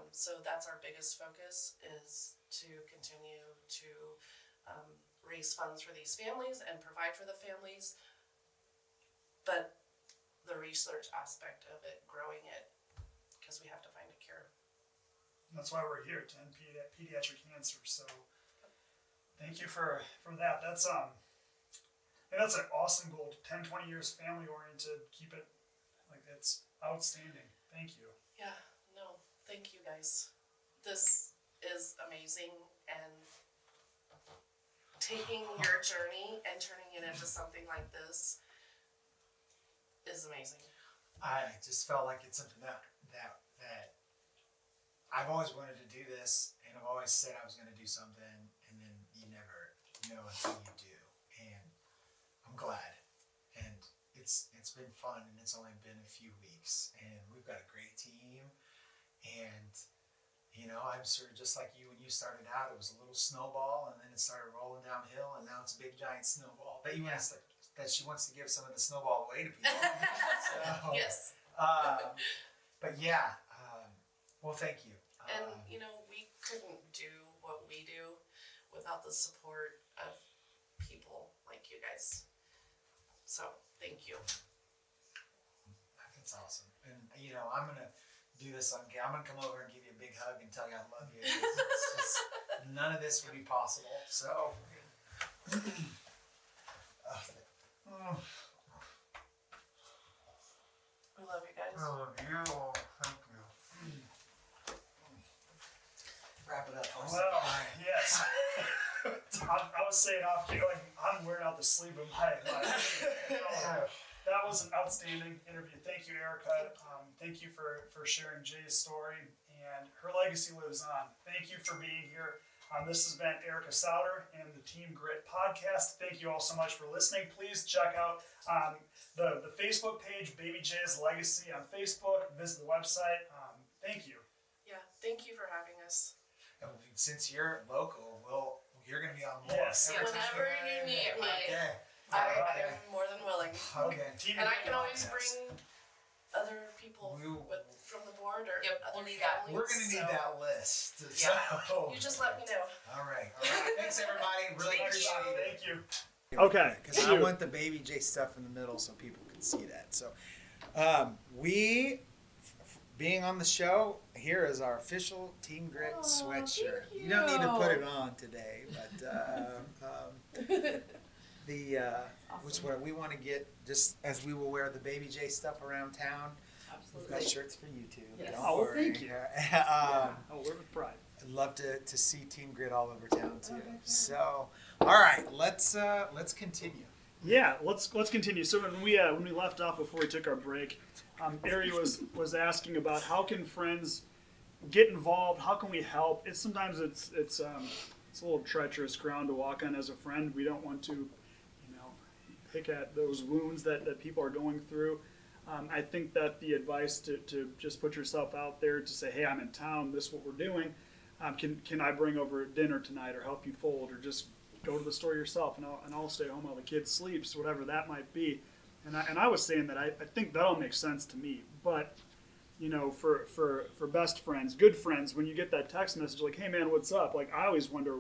So that's our biggest focus, is to continue to raise funds for these families and provide for the families. But the research aspect of it, growing it, because we have to find a cure. That's why we're here to end pediatric cancer. So thank you for that. That's an awesome goal. 10, 20 years family oriented. Keep it like that's outstanding. Thank you. Yeah, no, thank you guys. This is amazing, and taking your journey and turning it into something like this is amazing. I just felt like it's something that I've always wanted to do this, and I've always said I was going to do something, and then you never know until you do. And I'm glad, and it's been fun, and it's only been a few weeks, and we've got a great team, and I'm sure just like you, when you started out, it was a little snowball, and then it started rolling downhill, and now it's a big giant snowball. But you asked that she wants to give some of the snowball away to people. So, Yes. But yeah, well, thank you. And, we couldn't do what we do without the support of people like you guys. So, thank you. That's awesome. And, I'm going to do this on camera. I'm going to come over and give you a big hug and tell you I love you. It's just, none of this would be possible. So, We love you guys. I love you. Thank you. Wrap it up. Well, yes. I was saying off, like I'm wearing out the sleeve of my that was an outstanding interview. Thank you, Erica. Thank you for sharing Jay's story, and her legacy lives on. Thank you for being here. This has been Erica Souter and the TeamGrit podcast. Thank you all so much for listening. Please check out the Facebook page, BabyJay's Legacy on Facebook. Visit the website. Thank you. Yeah, thank you for having us. And since you're local, you're going to be on more. Yes. Whenever you need me, Okay. I am more than willing. Okay. And I can always bring other people from the board or Yep, other we'll need families. that. We're going to need that list. Yeah. So, You just let me know. all right. Thanks, everybody. Really Thank appreciate you. it. Thank you. Okay. Because I want the BabyJ stuff in the middle so people can see that. So, being on the show, here is our official TeamGrit sweatshirt. thank You don't need to you. put it on today, but which where we want to get, just as we will wear the BabyJ stuff around town. We've got Absolutely. shirts for you too. Yes. Don't Oh, well, worry. thank you. Um, I'll wear it with pride. I'd love to see TeamGrit all over town too. So, all right, let's continue. Yeah, let's continue. So when we left off before we took our break, Ari was asking about how can friends get involved? How can we help? Sometimes it's a little treacherous ground to walk on as a friend. We don't want to, pick at those wounds that people are going through. I think that the advice to just put yourself out there to say, hey, I'm in town. This is what we're doing. Can I bring over dinner tonight or help you fold or just go to the store yourself and I'll stay home while the kid sleeps, whatever that might be. And I was saying that I think that'll make sense to me. But, for best friends, good friends, when you get that text message like, hey man, what's up? Like I always wonder,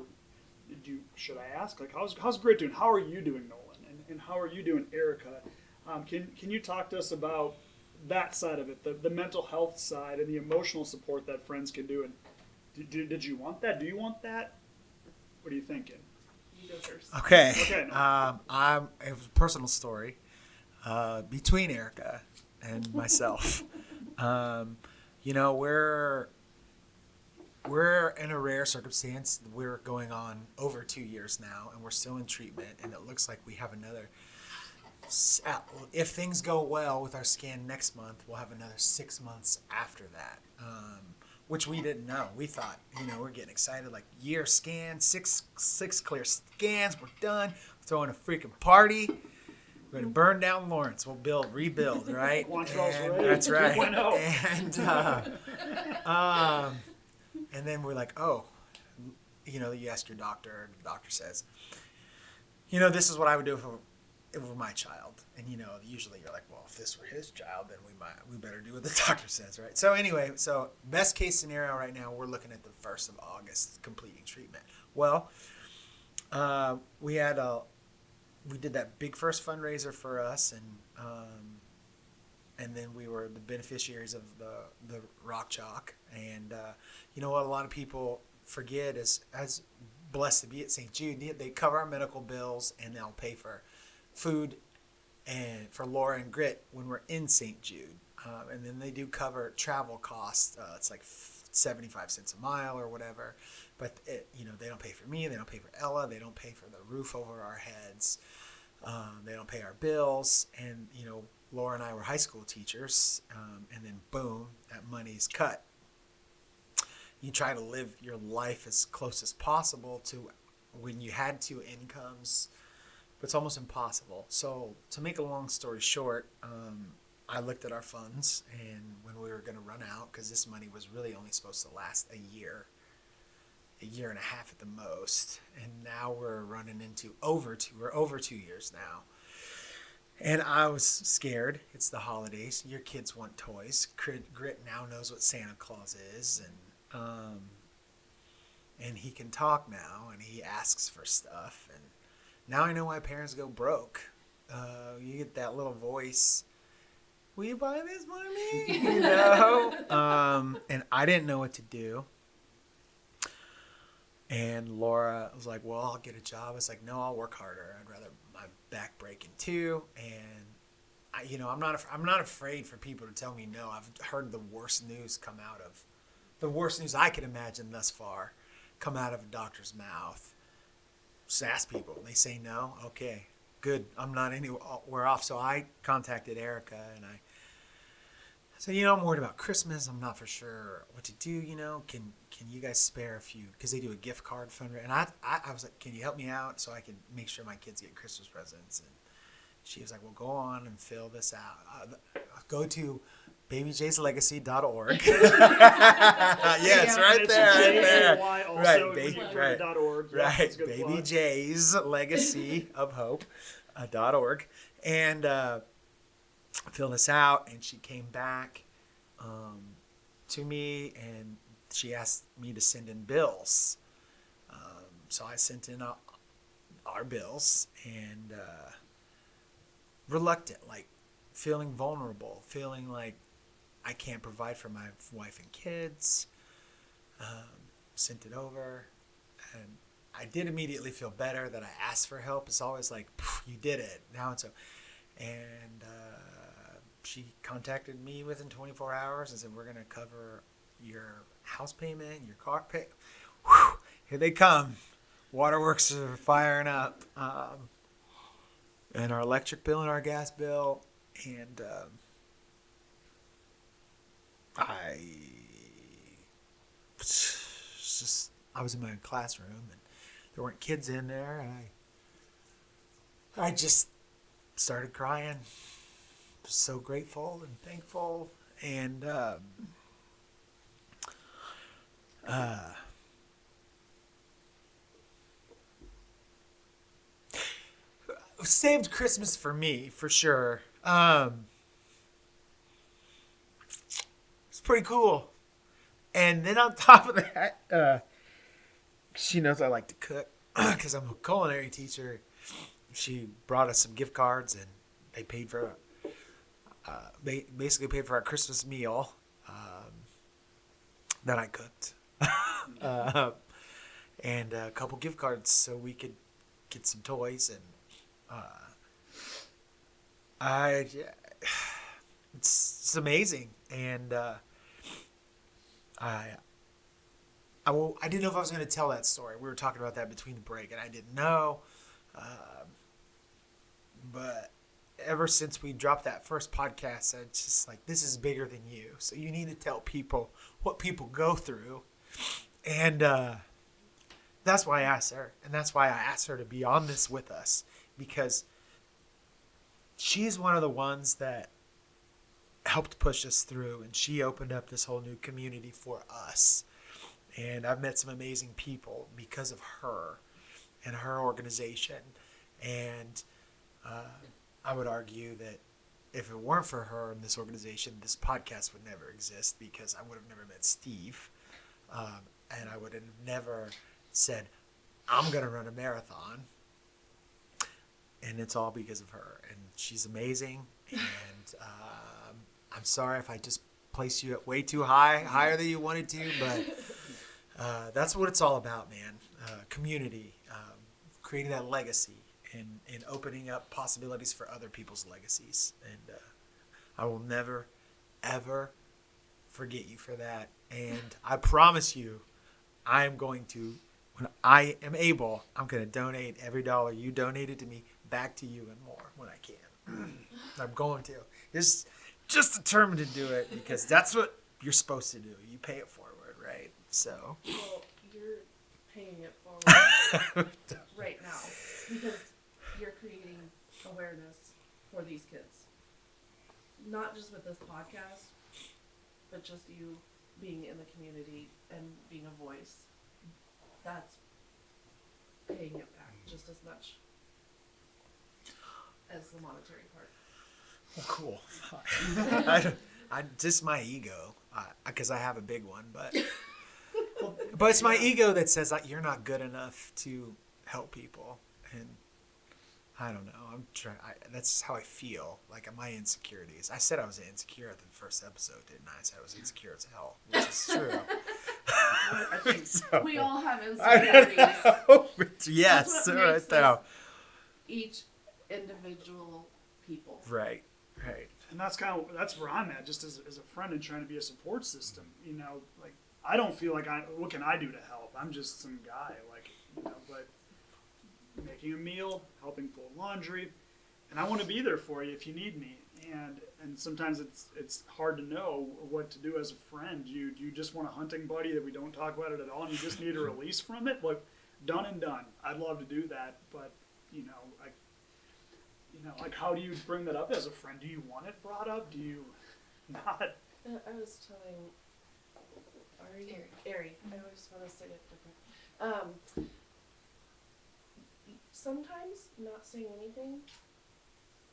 should I ask? Like how's Grit doing? How are you doing, Nolan? And how are you doing, Erica? Can you talk to us about that side of it, the mental health side and the emotional support that friends can do? And did you want that? Do you want that? What are you thinking? You go first. Okay. Okay. It was a personal story between Erica and myself. we're in a rare circumstance. We're going on over 2 years now, and we're still in treatment. And it looks like we have another. If things go well with our scan next month, we'll have another 6 months after that, which we didn't know. We thought, we're getting excited, like year scan, six clear scans, we're done. Throwing a freaking party. We're gonna burn down Lawrence. We'll rebuild, right? Quantrell's And ready. that's right. 2.0. And then we're like, oh, you ask your doctor, and the doctor says, this is what I would do if it were my child. And usually you're like, well, if this were his child, then we better do what the doctor says, right? So anyway, best case scenario right now, we're looking at the 1st of August completing treatment. Well, we did that big first fundraiser for us, and then we were the beneficiaries of the Rock Chalk. And what a lot of people forget is, as blessed to be at St. Jude, they cover our medical bills, and they'll pay for food and for Laura and Grit when we're in St. Jude. And then they do cover travel costs. It's like 75 cents a mile or whatever. But they don't pay for me. They don't pay for Ella. They don't pay for the roof over our heads. They don't pay our bills. And Laura and I were high school teachers. And then boom, that money's cut. You try to live your life as close as possible to when you had 2 incomes, but it's almost impossible. So to make a long story short, I looked at our funds, and when we were going to run out, because this money was really only supposed to last a year and a half at the most, and now we're running into over 2 years now. And I was scared. It's the holidays. Your kids want toys. Grit now knows what Santa Claus is, and he can talk now, and he asks for stuff. And now I know why parents go broke. You get that little voice. Will you buy this, mommy? And I didn't know what to do. And Laura was like, well, I'll get a job. I was like, no, I'll work harder. I'd rather my back breaking too. And I'm not afraid for people to tell me no. I've heard the worst news I could imagine thus far come out of a doctor's mouth. Just ask people. They say no. Okay, good. I'm not anywhere off. So I contacted Erica, and I said, I'm worried about Christmas. I'm not for sure what to do. Can you guys spare a few? Because they do a gift card fundraiser. And I was like, can you help me out so I can make sure my kids get Christmas presents? And she was like, well, go on and fill this out. Go to BabyJay'sLegacy.org. Yes, right there. Right, baby.org. Right, Baby Jay's Legacy of Hope.org. And fill this out, and she came back to me, and she asked me to send in bills. So I sent in our bills, and reluctant, like feeling vulnerable, feeling like I can't provide for my wife and kids. Sent it over, and I did immediately feel better that I asked for help. It's always like, you did it. Now it's and she contacted me within 24 hours and said, we're going to cover your house payment, your car pay. Whew, here they come. Waterworks are firing up. And our electric bill and our gas bill. And I was in my classroom, and there weren't kids in there, and I just started crying. So grateful and thankful, and saved Christmas for me, for sure. It's pretty cool. And then on top of that, she knows I like to cook because I'm a culinary teacher. She brought us some gift cards, and they paid for basically paid for our Christmas meal that I cooked, and a couple gift cards so we could get some toys. And it's amazing. And I didn't know if I was going to tell that story. We were talking about that between the break, and I didn't know. But ever since we dropped that first podcast, it's just like, this is bigger than you. So you need to tell people what people go through. And that's why I asked her. And that's why I asked her to be on this with us. Because she's one of the ones that helped push us through. And she opened up this whole new community for us. And I've met some amazing people because of her and her organization. And I would argue that if it weren't for her and this organization, this podcast would never exist, because I would have never met Steve. And I would have never said, I'm going to run a marathon. And it's all because of her. And she's amazing. And I'm sorry if I just placed you at way too high, higher than you wanted to. But that's what it's all about, man. Community, creating that legacy. And opening up possibilities for other people's legacies. And I will never, ever forget you for that. And I promise you, I am going to, when I am able, I'm going to donate every dollar you donated to me back to you and more when I can. I'm going to. Just determined to do it, because that's what you're supposed to do. You pay it forward, right? So. Well, you're paying it forward right now, because you're creating awareness for these kids. Not just with this podcast, but just you being in the community and being a voice. That's paying it back just as much as the monetary part. Well, cool. I just my ego, because I have a big one, but it's my ego that says that you're not good enough to help people. And I don't know. I'm trying. That's how I feel. Like my insecurities. I said I was insecure at the first episode, didn't I? I said I was insecure as hell, which is true. I think So, We all have I insecurities. know. Yes, That's what right makes now. us each individual people. Right. And that's where I'm at, just as a friend and trying to be a support system. You know, like, I don't feel like what can I do to help? I'm just some guy, like, you know, but making a meal, helping fold laundry, and I want to be there for you if you need me. And sometimes it's hard to know what to do as a friend. Do you just want a hunting buddy that we don't talk about it at all, and you just need a release from it? Like, done and done. I'd love to do that, but like, how do you bring that up as a friend? Do you want it brought up? Do you not? I was telling Ari, I always want to say it different. Sometimes not saying anything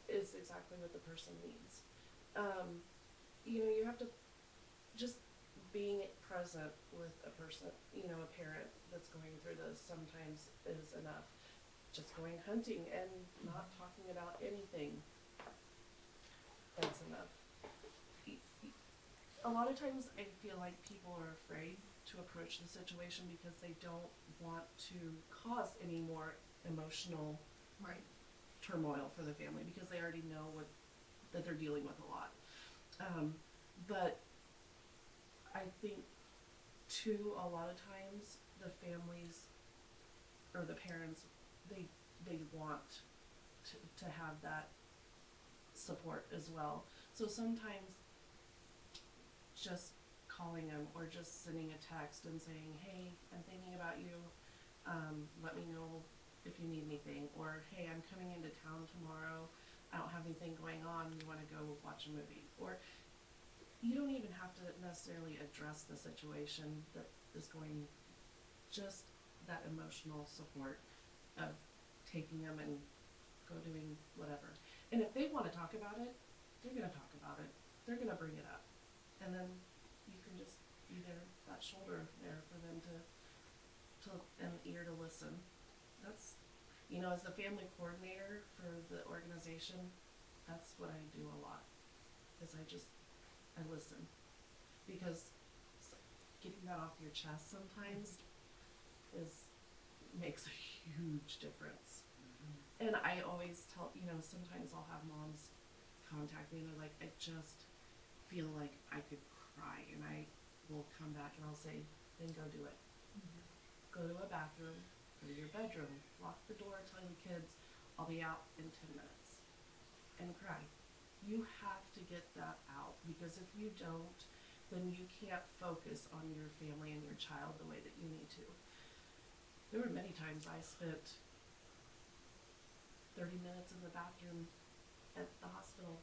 is exactly what the person needs. You have to just being present with a person, a parent that's going through this sometimes is enough. Just going hunting and not talking about anything, that's enough. A lot of times I feel like people are afraid to approach the situation because they don't want to cause any more emotional turmoil for the family, because they already know that they're dealing with a lot. But I think too, a lot of times the families or the parents, they want to have that support as well. So sometimes just calling them or just sending a text and saying, hey, I'm thinking about you, let me know if you need anything, or hey, I'm coming into town tomorrow, I don't have anything going on, you want to go watch a movie. Or you don't even have to necessarily address the situation that is going, just that emotional support of taking them and go doing whatever. And if they want to talk about it, they're going to talk about it. They're going to bring it up. And then you can just be there, that shoulder there for them to an ear to listen. That's, as the family coordinator for the organization, that's what I do a lot, is I listen. Because getting that off your chest sometimes makes a huge difference. And I always tell, sometimes I'll have moms contact me and they're like, I just feel like I could cry, and I will come back and I'll say, then go do it. go to a bathroom, go to your bedroom, lock the door, tell your kids, I'll be out in 10 minutes, and cry. You have to get that out, because if you don't, then you can't focus on your family and your child the way that you need to. There were many times I spent 30 minutes in the bathroom at the hospital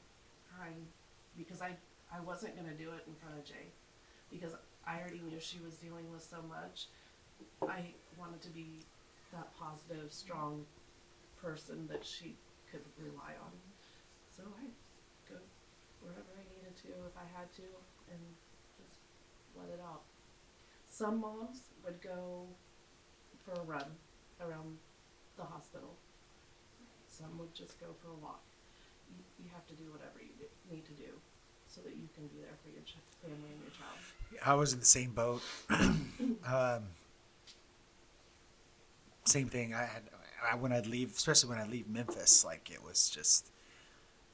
crying because I wasn't going to do it in front of Jay, because I already knew she was dealing with so much. I wanted to be that positive, strong person that she could rely on. So I go wherever I needed to if I had to and just let it out. Some moms would go for a run around the hospital. Some would just go for a walk. You have to do whatever you need to do so that you can be there for your family and your child. I was in the same boat. Same thing. When I'd leave, especially when I leave Memphis, like it was just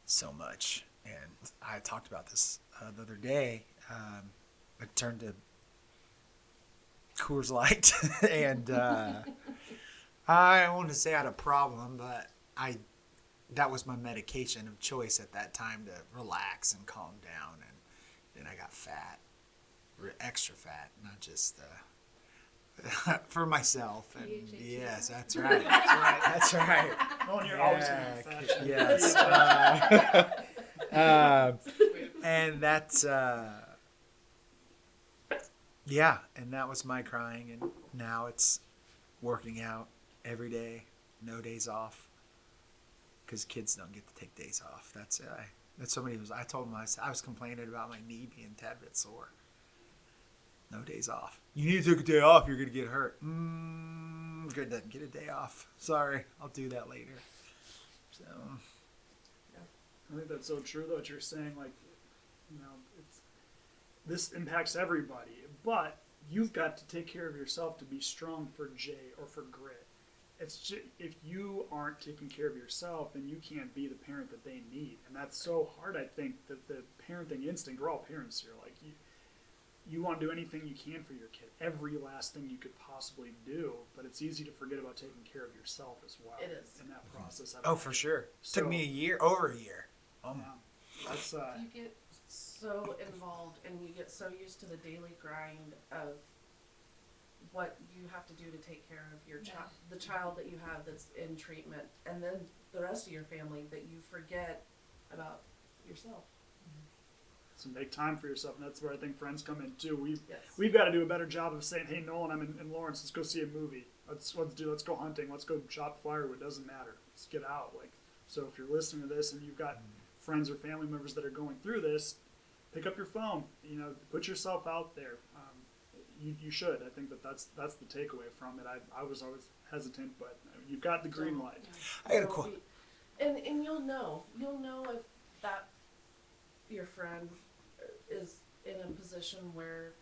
so much. And I talked about this the other day. I turned to Coors Light, and I don't want to say I had a problem, but that was my medication of choice at that time to relax and calm down. And then I got fat, extra fat, not just for myself. And yes, that's right. That's right. Oh, and you're always going to fat. Yes. And that's yeah, and that was my crying, and now it's working out every day, no days off, because kids don't get to take days off. That's somebody who was. I told them I was complaining about my knee being a tad bit sore. No days off. You need to take a day off. You're gonna get hurt. Good. Then get a day off. Sorry, I'll do that later. So. I think that's so true, though, what you're saying. Like, this impacts everybody, but you've got to take care of yourself to be strong for Jay or for Grit. It's just, if you aren't taking care of yourself, then you can't be the parent that they need, and that's so hard. I think that the parenting instinct. We're all parents here. Like you want to do anything you can for your kid, every last thing you could possibly do, but it's easy to forget about taking care of yourself as well. It is. In that process. Oh, for sure. So, took me over a year. Oh, yeah, that's You get so involved and you get so used to the daily grind of what you have to do to take care of your child, the child that you have that's in treatment, and then the rest of your family, that you forget about yourself. So make time for yourself, and that's where I think friends come in too. Yes. We've got to do a better job of saying, "Hey, Nolan, I'm in Lawrence. Let's go see a movie. Let's go hunting. Let's go chop firewood. Doesn't matter. Let's get out." Like, so if you're listening to this and you've got friends or family members that are going through this, pick up your phone. Put yourself out there. You should. I think that's the takeaway from it. I was always hesitant, but you've got the green light. I got a quote. And you'll know if that your friend is in a position where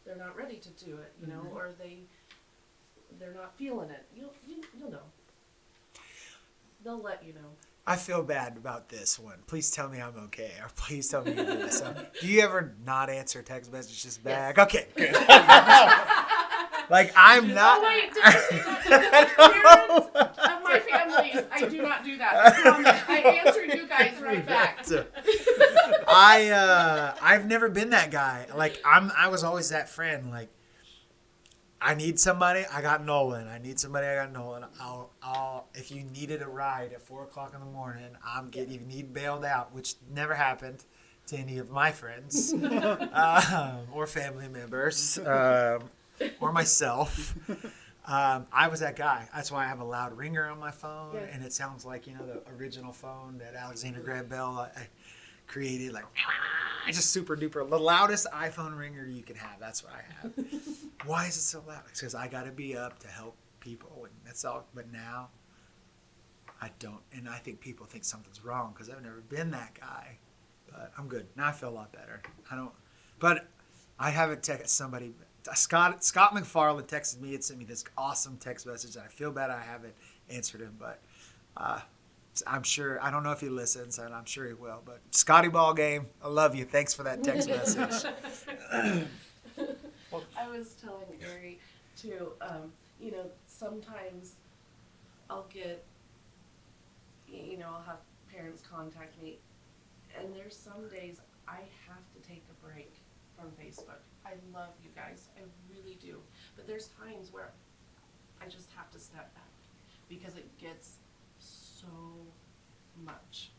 they're not ready to do it, or they're not feeling it. You'll know. They'll let you know. I feel bad about this one. Please tell me I'm okay, or please tell me you do this. Do you ever not answer text messages back? Yes. Okay, good. Like I'm not. Oh wait, did you see that? Parents of my families, I do not do that. I promise. I answer you guys right back. I've never been that guy. Like I was always that friend. Like I need somebody, I got Nolan. I need somebody, I got Nolan. I'll if you needed a ride at 4:00 in the morning, I'm getting. If you need bailed out, which never happened to any of my friends or family members or myself. I was that guy. That's why I have a loud ringer on my phone, and it sounds like the original phone that Alexander Graham Bell created, like just super duper, the loudest iPhone ringer you can have. That's what I have. Why is it so loud? It's because I got to be up to help people, and that's all. But now I don't, and I think people think something's wrong because I've never been that guy. But I'm good now. I feel a lot better. But I haven't texted somebody. Scott McFarland texted me and sent me this awesome text message, and I feel bad I haven't answered him, but I'm sure, I don't know if he listens, and I'm sure he will, but Scotty Ball Game, I love you. Thanks for that text message. I was telling Gary too, you know, sometimes I'll get, you know, I'll have parents contact me, and there's some days I have to take a break from Facebook. I love you guys, I really do, but there's times where I just have to step back because it gets so much.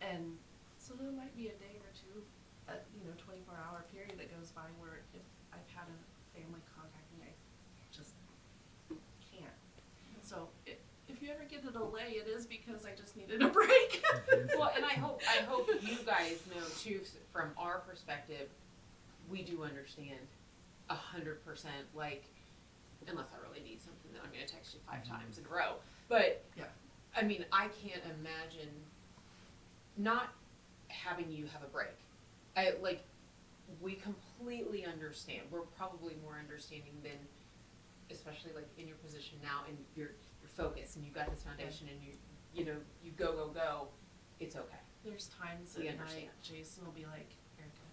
And so there might be a day or two, a 24-hour period that goes by where if I've had a family contact me, I just can't. So if you ever get a delay, it is because I just needed a break. Well, and I hope you guys know too, from our perspective, we do understand 100%. Like, unless I really need something, then I'm going to text you 5 times in a row. But Yeah. I mean, I can't imagine not having you have a break. We completely understand. We're probably more understanding than, especially like in your position now, and your focus, and you've got this foundation, and you go. It's okay. There's times We at understand. night Jason will be like, Erica,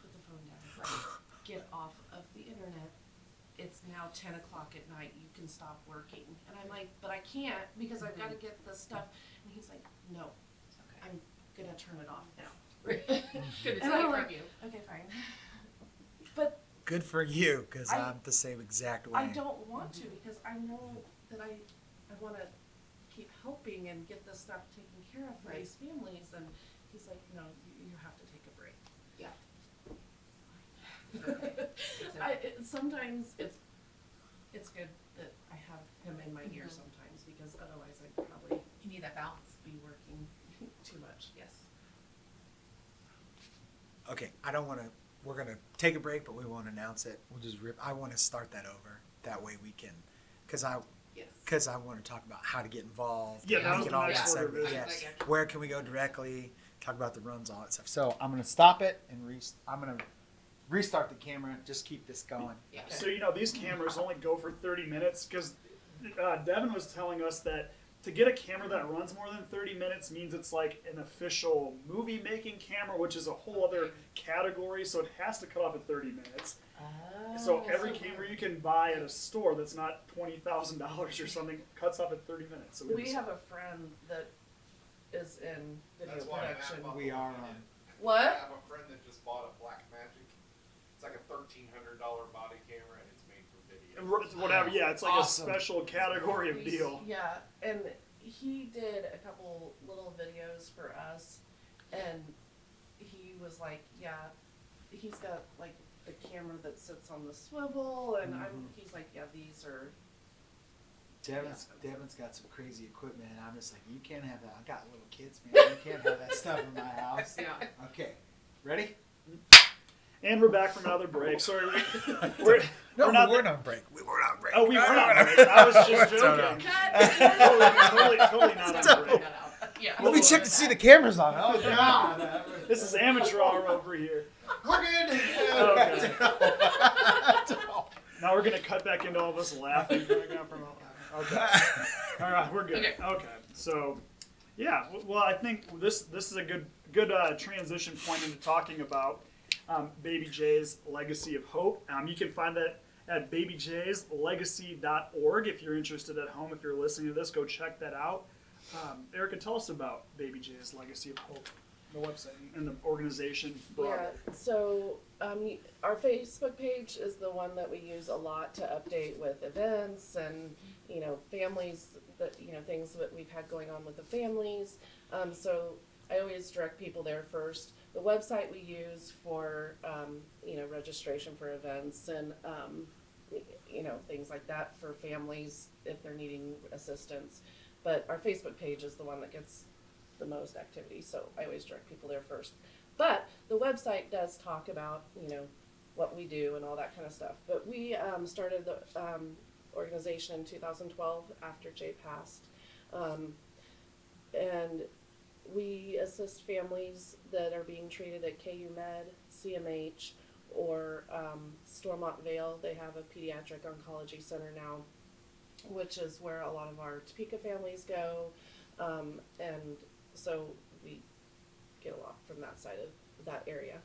put the phone down. Get off of the internet. It's now 10 o'clock at night. You can stop working. And I'm like, but I can't because I've got to get this stuff. And he's like, no, It's okay. I'm going to turn it off now. Good to And take I'm it like, from you. okay, fine. But Good for you, because I- I'm the same exact way. I don't want to because I know that I want to keep helping and get this stuff taken care of for Right. these families. And he's like, no, you have to take a break. Yeah. It's okay. It's okay. Sometimes it's good that I have him in my ear Mhm. sometimes because otherwise I'd probably You need that balance. be working too much. Yes. Okay, I don't want to. We're gonna take a break, but we won't announce it. We'll just rip. I want to start that over. That way we can, because I Yes. want to talk about how to get involved. Yeah, and that we was can the all next just order of segment- business. yes. Where can we go directly? Talk about the runs, all that stuff. So I'm gonna stop it and I'm gonna restart the camera. Just keep this going. Yeah. So these cameras only go for 30 minutes because Devin was telling us that to get a camera that runs more than 30 minutes means it's like an official movie making camera, which is a whole other category. So it has to cut off at 30 minutes. So every camera you can buy at a store that's not $20,000 or something cuts off at 30 minutes. So We have a friend that is in video That's why production. We are I on. What? have a friend that just bought a Blackmagic. It's like a $1,300 body camera, and it's made for video. whatever. Yeah, it's like Awesome. a special category of deal. Yeah, and he did a couple little videos for us, and he was like, yeah, he's got like the camera that sits on the swivel, and he's like, yeah, these are. Devin's got some crazy equipment, and I'm just like, you can't have that. I got little kids, man. You can't have that stuff in my house. Yeah. Okay, ready? And we're back from another break. Sorry, we're No, not. we weren't on break. We weren't on break. Oh, we were on break. I was just No, no. joking. Cut! Totally not on break. Yeah. Let me check to see the cameras on. Oh God. This is amateur hour over here. We're good. Okay. Now we're gonna cut back into all of us laughing. Okay. All right, we're good. Okay. So, yeah. Well, I think this is a good transition point into talking about BabyJay's Legacy of Hope. You can find that at babyjayslegacy.org if you're interested at home. If you're listening to this, go check that out. Erica, tell us about BabyJay's Legacy of Hope, the website and the organization broadly. Yeah, so our Facebook page is the one that we use a lot to update with events and, families, that, things that we've had going on with the families. So I always direct people there first. The website we use for, registration for events and, things like that for families if they're needing assistance. But our Facebook page is the one that gets the most activity, so I always direct people there first. But the website does talk about, what we do and all that kind of stuff. But we started the organization in 2012 after Jay passed. And we assist families that are being treated at KU Med, CMH, or Stormont Vale. They have a pediatric oncology center now, which is where a lot of our Topeka families go. And so we get a lot from that side of that area.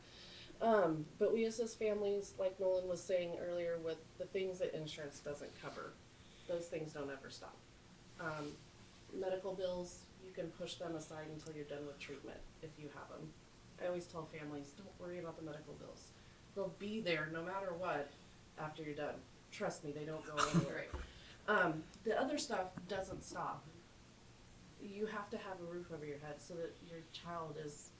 But we assist families, like Nolan was saying earlier, with the things that insurance doesn't cover. Those things don't ever stop. Medical bills, you can push them aside until you're done with treatment if you have them. I always tell families, don't worry about the medical bills. They'll be there no matter what after you're done. Trust me, they don't go anywhere. The other stuff doesn't stop. You have to have a roof over your head so that your child is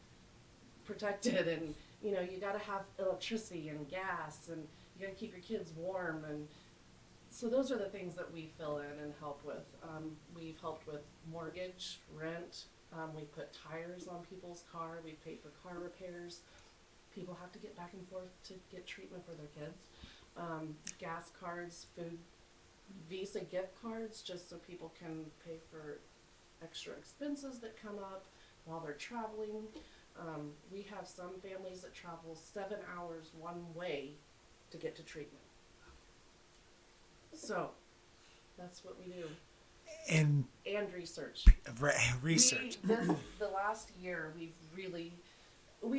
protected, and you got to have electricity and gas, and you got to keep your kids warm, and so those are the things that we fill in and help with. We've helped with mortgage, rent. We put tires on people's car. We pay for car repairs. People have to get back and forth to get treatment for their kids. Gas cards, food, Visa gift cards, just so people can pay for extra expenses that come up while they're traveling. We have some families that travel 7 hours one way to get to treatment. So, that's what we do. And Research. research. The last year, we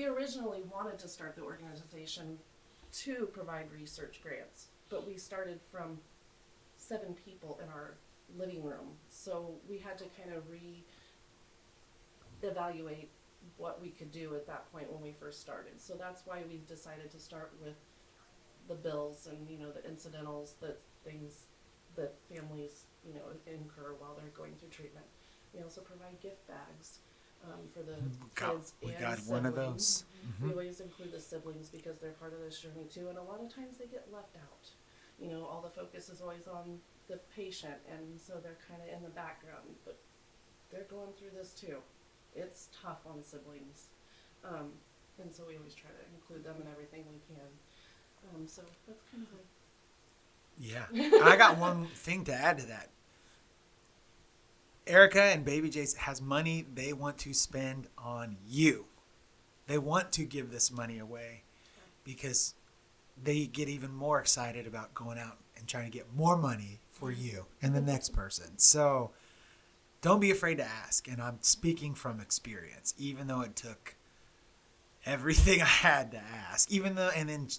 originally wanted to start the organization to provide research grants, but we started from 7 people in our living room. So we had to kind of re-evaluate what we could do at that point when we first started. So that's why we decided to start with the bills and, the incidentals, the things that families, incur while they're going through treatment. We also provide gift bags for the kids We and got siblings. one of those. We always include the siblings because they're part of this journey too, and a lot of times they get left out. All the focus is always on the patient, and so they're kind of in the background, but they're going through this too. It's tough on siblings, and so we always try to include them in everything we can. So that's kind of like. Yeah. I got one thing to add to that. Erica and BabyJay's has money they want to spend on you. They want to give this money away because they get even more excited about going out and trying to get more money for you and the next person. So don't be afraid to ask. And I'm speaking from experience, even though it took everything I had to ask. And then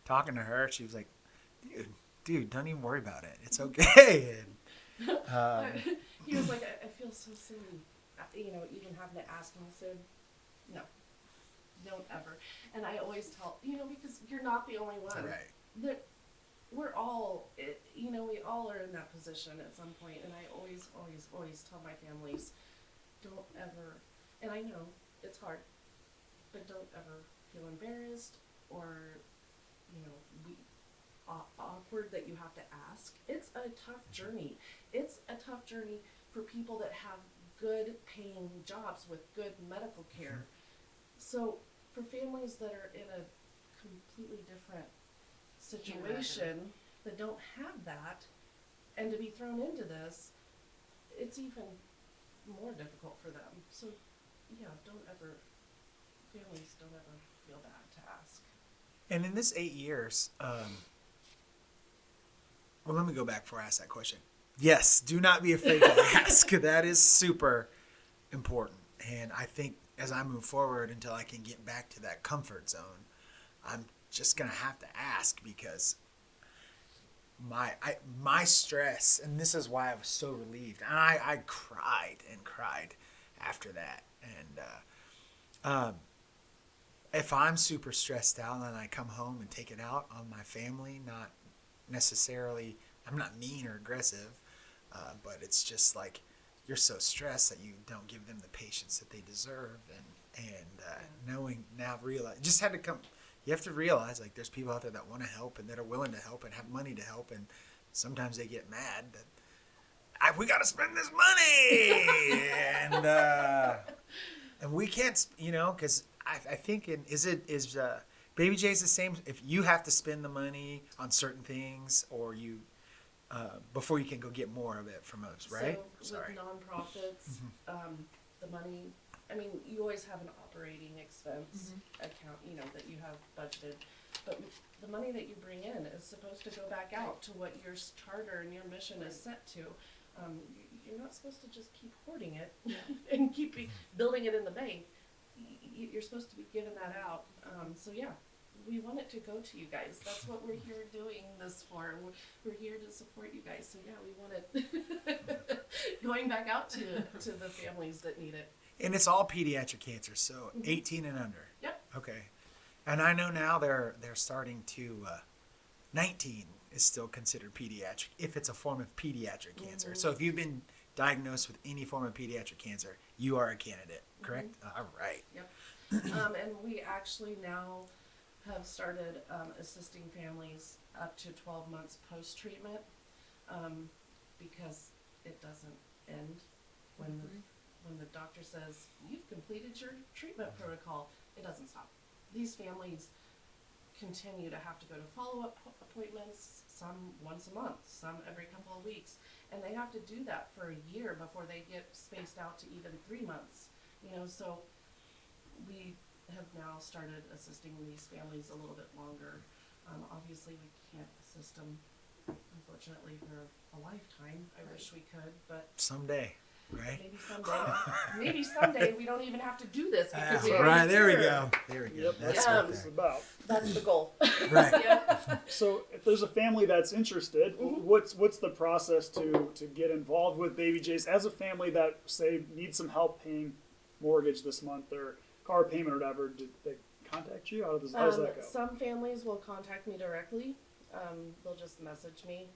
talking to her, she was like, dude, don't even worry about it. It's okay. He was like, I feel so silly, even having to ask him. I said, no, don't ever. And I always tell, because you're not the only one. Right. That we're all, we all are in that position at some point. And I always tell my families, don't ever, and I know it's hard, but don't ever feel embarrassed or, awkward that you have to ask. It's a tough journey. It's a tough journey for people that have good paying jobs with good medical care. So for families that are in a completely different situation that don't have that, and to be thrown into this, it's even more difficult for them. So yeah, families don't ever feel bad to ask. And in this 8 years, well, let me go back before I ask that question. Yes, do not be afraid to ask. That is super important. And I think as I move forward until I can get back to that comfort zone, I'm just going to have to ask because my stress, and this is why I was so relieved. And I cried and cried after that. And if I'm super stressed out and I come home and take it out on my family, not necessarily, I'm not mean or aggressive, but it's just like you're so stressed that you don't give them the patience that they deserve, and just had to come. You have to realize like there's people out there that want to help and that are willing to help and have money to help, and sometimes they get mad that we got to spend this money, and we can't, because I think is BabyJay's the same. If you have to spend the money on certain things, or you before you can go get more of it from us, right? So with nonprofits, the money. I mean, you always have an operating expense account, that you have budgeted, but the money that you bring in is supposed to go back out to what your charter and your mission is set to. You're not supposed to just keep hoarding it and keep building it in the bank. You're supposed to be giving that out. So yeah, we want it to go to you guys. That's what we're here doing this for. We're here to support you guys. So yeah, we want it going back out to the families that need it. And it's all pediatric cancer, so 18 and under. Yep. Okay. And I know now they're starting to 19 is still considered pediatric if it's a form of pediatric cancer. So if you've been diagnosed with any form of pediatric cancer, you are a candidate, correct? All right. Yep. And we actually now have started assisting families up to 12 months post-treatment because it doesn't end when the doctor says, you've completed your treatment protocol. It doesn't stop. These families continue to have to go to follow-up appointments, some once a month, some every couple of weeks. And they have to do that for a year before they get spaced out to even 3 months. So we have now started assisting these families a little bit longer. Obviously, we can't assist them, unfortunately, for a lifetime. I wish we could, but Someday, right? maybe someday. Maybe someday we don't even have to do this because we Right, there we here. go. There we go. Yep, That's that's Yeah. what this is about. That's the goal. right. Yep. So if there's a family that's interested, what's the process to get involved with BabyJay's as a family that say needs some help paying mortgage this month or car payment or whatever? Do they contact you? How does that go? Some families will contact me directly. They'll just message me.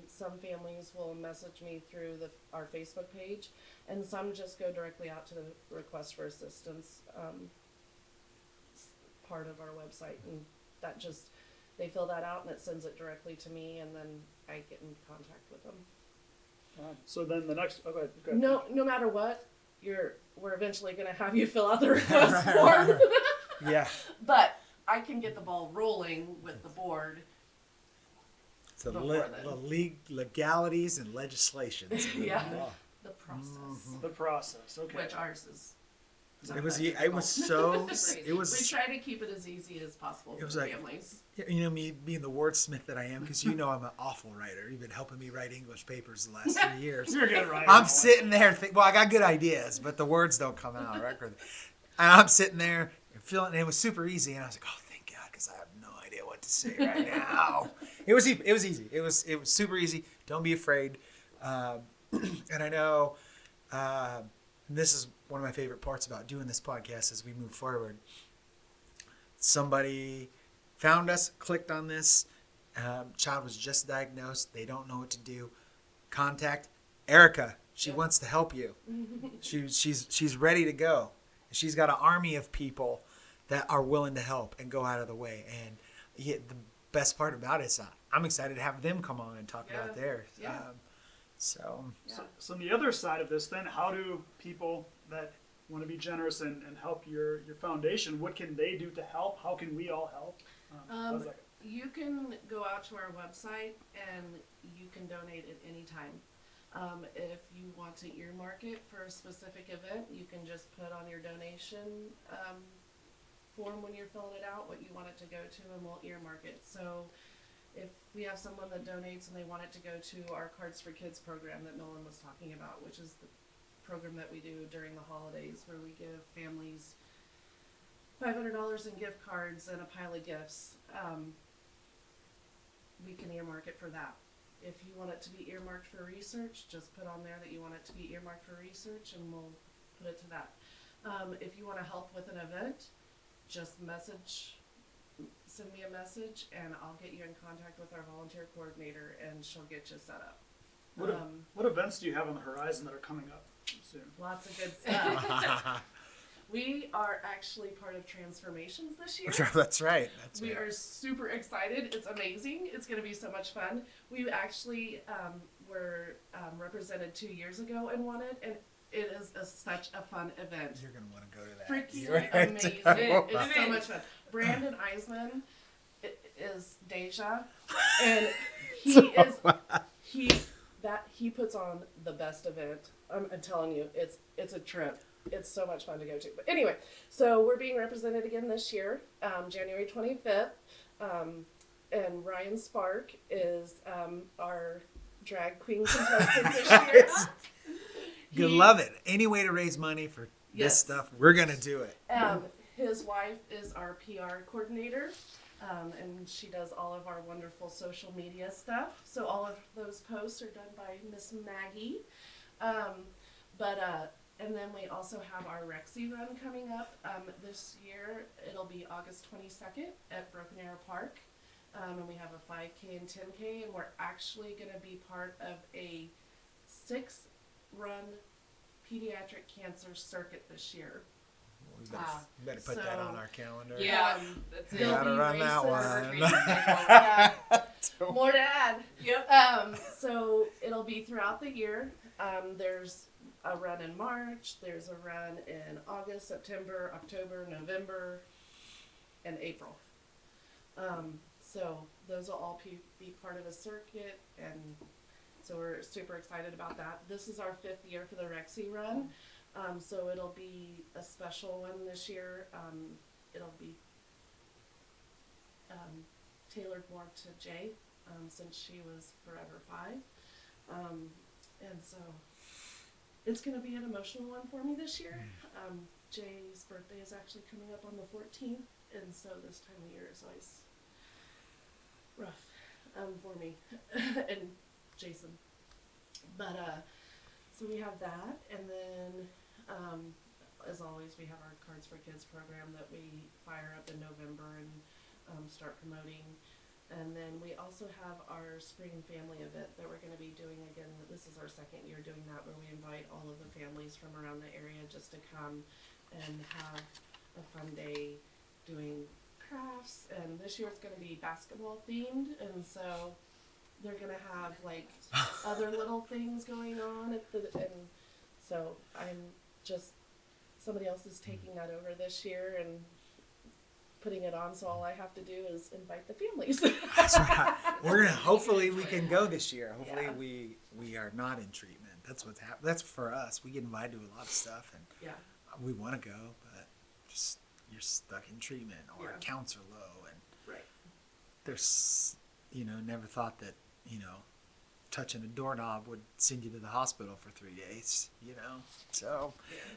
Some families will message me through our Facebook page, and some just go directly out to the request for assistance part of our website, and that just they fill that out and it sends it directly to me, and then I get in contact with them. So then the next, go ahead. No matter what, we're eventually going to have you fill out the request form. Yeah. But I can get the ball rolling with the board. So Before then. legalities and legislations. Yeah. The process, The process, okay. which ours is. It was Crazy. it was We try to keep it as easy as possible for was the like- families. me being the wordsmith that I am, because I'm an awful writer. You've been helping me write English papers the last 3 years. You're good, right? I'm sitting there well, I got good ideas, but the words don't come out, right? And I'm sitting there and feeling, and it was super easy, and I was like, oh, thank God, because I have no idea what to say right now. It was easy. It was super easy. Don't be afraid. And I know, and this is one of my favorite parts about doing this podcast as we move forward. Somebody found us, clicked on this. Child was just diagnosed. They don't know what to do. Contact Erica. She wants to help you. She's ready to go. She's got an army of people that are willing to help and go out of the way. And the best part about it is I'm excited to have them come on and talk about theirs. Yeah. So on the other side of this, then, how do people that want to be generous and help your foundation, what can they do to help? How can we all help? How does that go? You can go out to our website and you can donate at any time. If you want to earmark it for a specific event, you can just put on your donation form when you're filling it out what you want it to go to, and we'll earmark it. So if we have someone that donates and they want it to go to our Cards for Kids program that Nolan was talking about, which is the program that we do during the holidays where we give families $500 in gift cards and a pile of gifts, we can earmark it for that. If you want it to be earmarked for research, just put on there that you want it to be earmarked for research, and we'll put it to that. If you want to help with an event, just send me a message, and I'll get you in contact with our volunteer coordinator, and she'll get you set up. What events do you have on the horizon that are coming up soon? Lots of good stuff. We are actually part of Transformations this year. That's right. We are super excited. It's amazing. It's going to be so much fun. We actually were represented 2 years ago and won it, and it is such a fun event. You're going to want to go to that. Freaking amazing. It's so much fun. Brandon Eisman is Deja, and he puts on the best event. I'm telling you, it's a trip. It's so much fun to go to. But anyway, so we're being represented again this year, January 25th. And Ryan Spark is our drag queen contestant this year. You love it. Any way to raise money for this stuff, we're going to do it. his wife is our PR coordinator, and she does all of our wonderful social media stuff. So all of those posts are done by Miss Maggie. And then we also have our Rexy Run coming up this year. It'll be August 22nd at Broken Arrow Park. And we have a 5K and 10K, and we're actually going to be part of a 6-run pediatric cancer circuit this year. We better put that on our calendar. Yeah, that's We it. gotta run that races. one. Yeah, more to add. Yep. So it'll be throughout the year. There's a run in March. There's a run in August, September, October, November, and April. So those will all be part of a circuit, and so we're super excited about that. This is our 5th year for the Rexy Run. So it'll be a special one this year. It'll be tailored more to Jay, since she was forever 5. And so it's going to be an emotional one for me this year. Jay's birthday is actually coming up on the 14th, and so this time of year is always rough for me and Jason. But so we have that, and then as always, we have our Cards for Kids program that we fire up in November and start promoting. And then we also have our spring family event that we're going to be doing again. This is our 2nd year doing that, where we invite all of the families from around the area just to come and have a fun day doing crafts. And this year it's going to be basketball themed, and so they're going to have like other little things going on and so somebody else is taking that over this year and putting it on, so all I have to do is invite the families. That's right. Hopefully we can go this year. Hopefully Yeah. we are not in treatment. That's what's happening. That's for us. We get invited to a lot of stuff, and Yeah. we want to go, but just you're stuck in treatment, or Yeah. counts are low, and Right. there's never thought that touching a doorknob would send you to the hospital for 3 days. So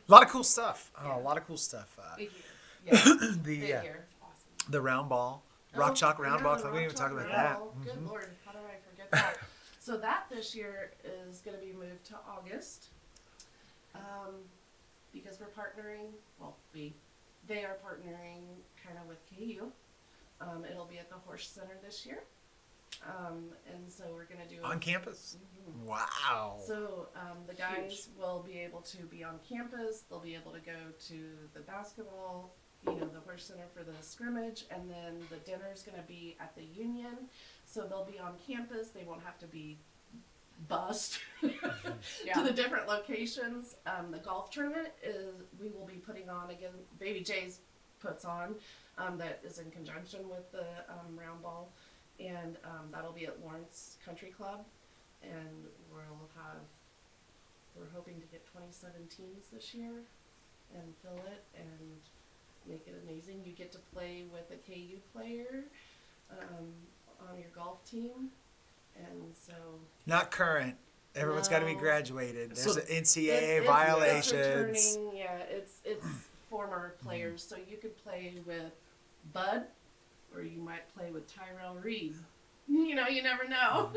a lot of cool stuff. Yeah. A lot of cool stuff. Big year. Yeah. The Big year. Awesome. the round ball, rock chalk round ball. the We didn't even rock talk chalk about round that. ball. Good Mhm. Lord, how do I forget that? So that this year is going to be moved to August, because we're partnering. Well, they are partnering kind of with KU. It'll be at the Horse Center this year, and so we're going to do On campus. Mhm. Wow. So the guys will be able to be on campus. They'll be able to go to the basketball, the Horse Center for the scrimmage, and then the dinner's going to be at the Union. So they'll be on campus. They won't have to be bused Yeah. to the different locations. The golf tournament we will be putting on again. BabyJay's puts on, that is in conjunction with the round ball, and that'll be at Lawrence Country Club. And we're hoping to get 27 teams this year and fill it and make it amazing. You get to play with a KU player on your golf team, and so Not current. Everyone's got to be No. graduated. There's So- NCAA it's violations. returning, yeah, it's former players, so you could play with Bud, or you might play with Tyrell Reed. You never know.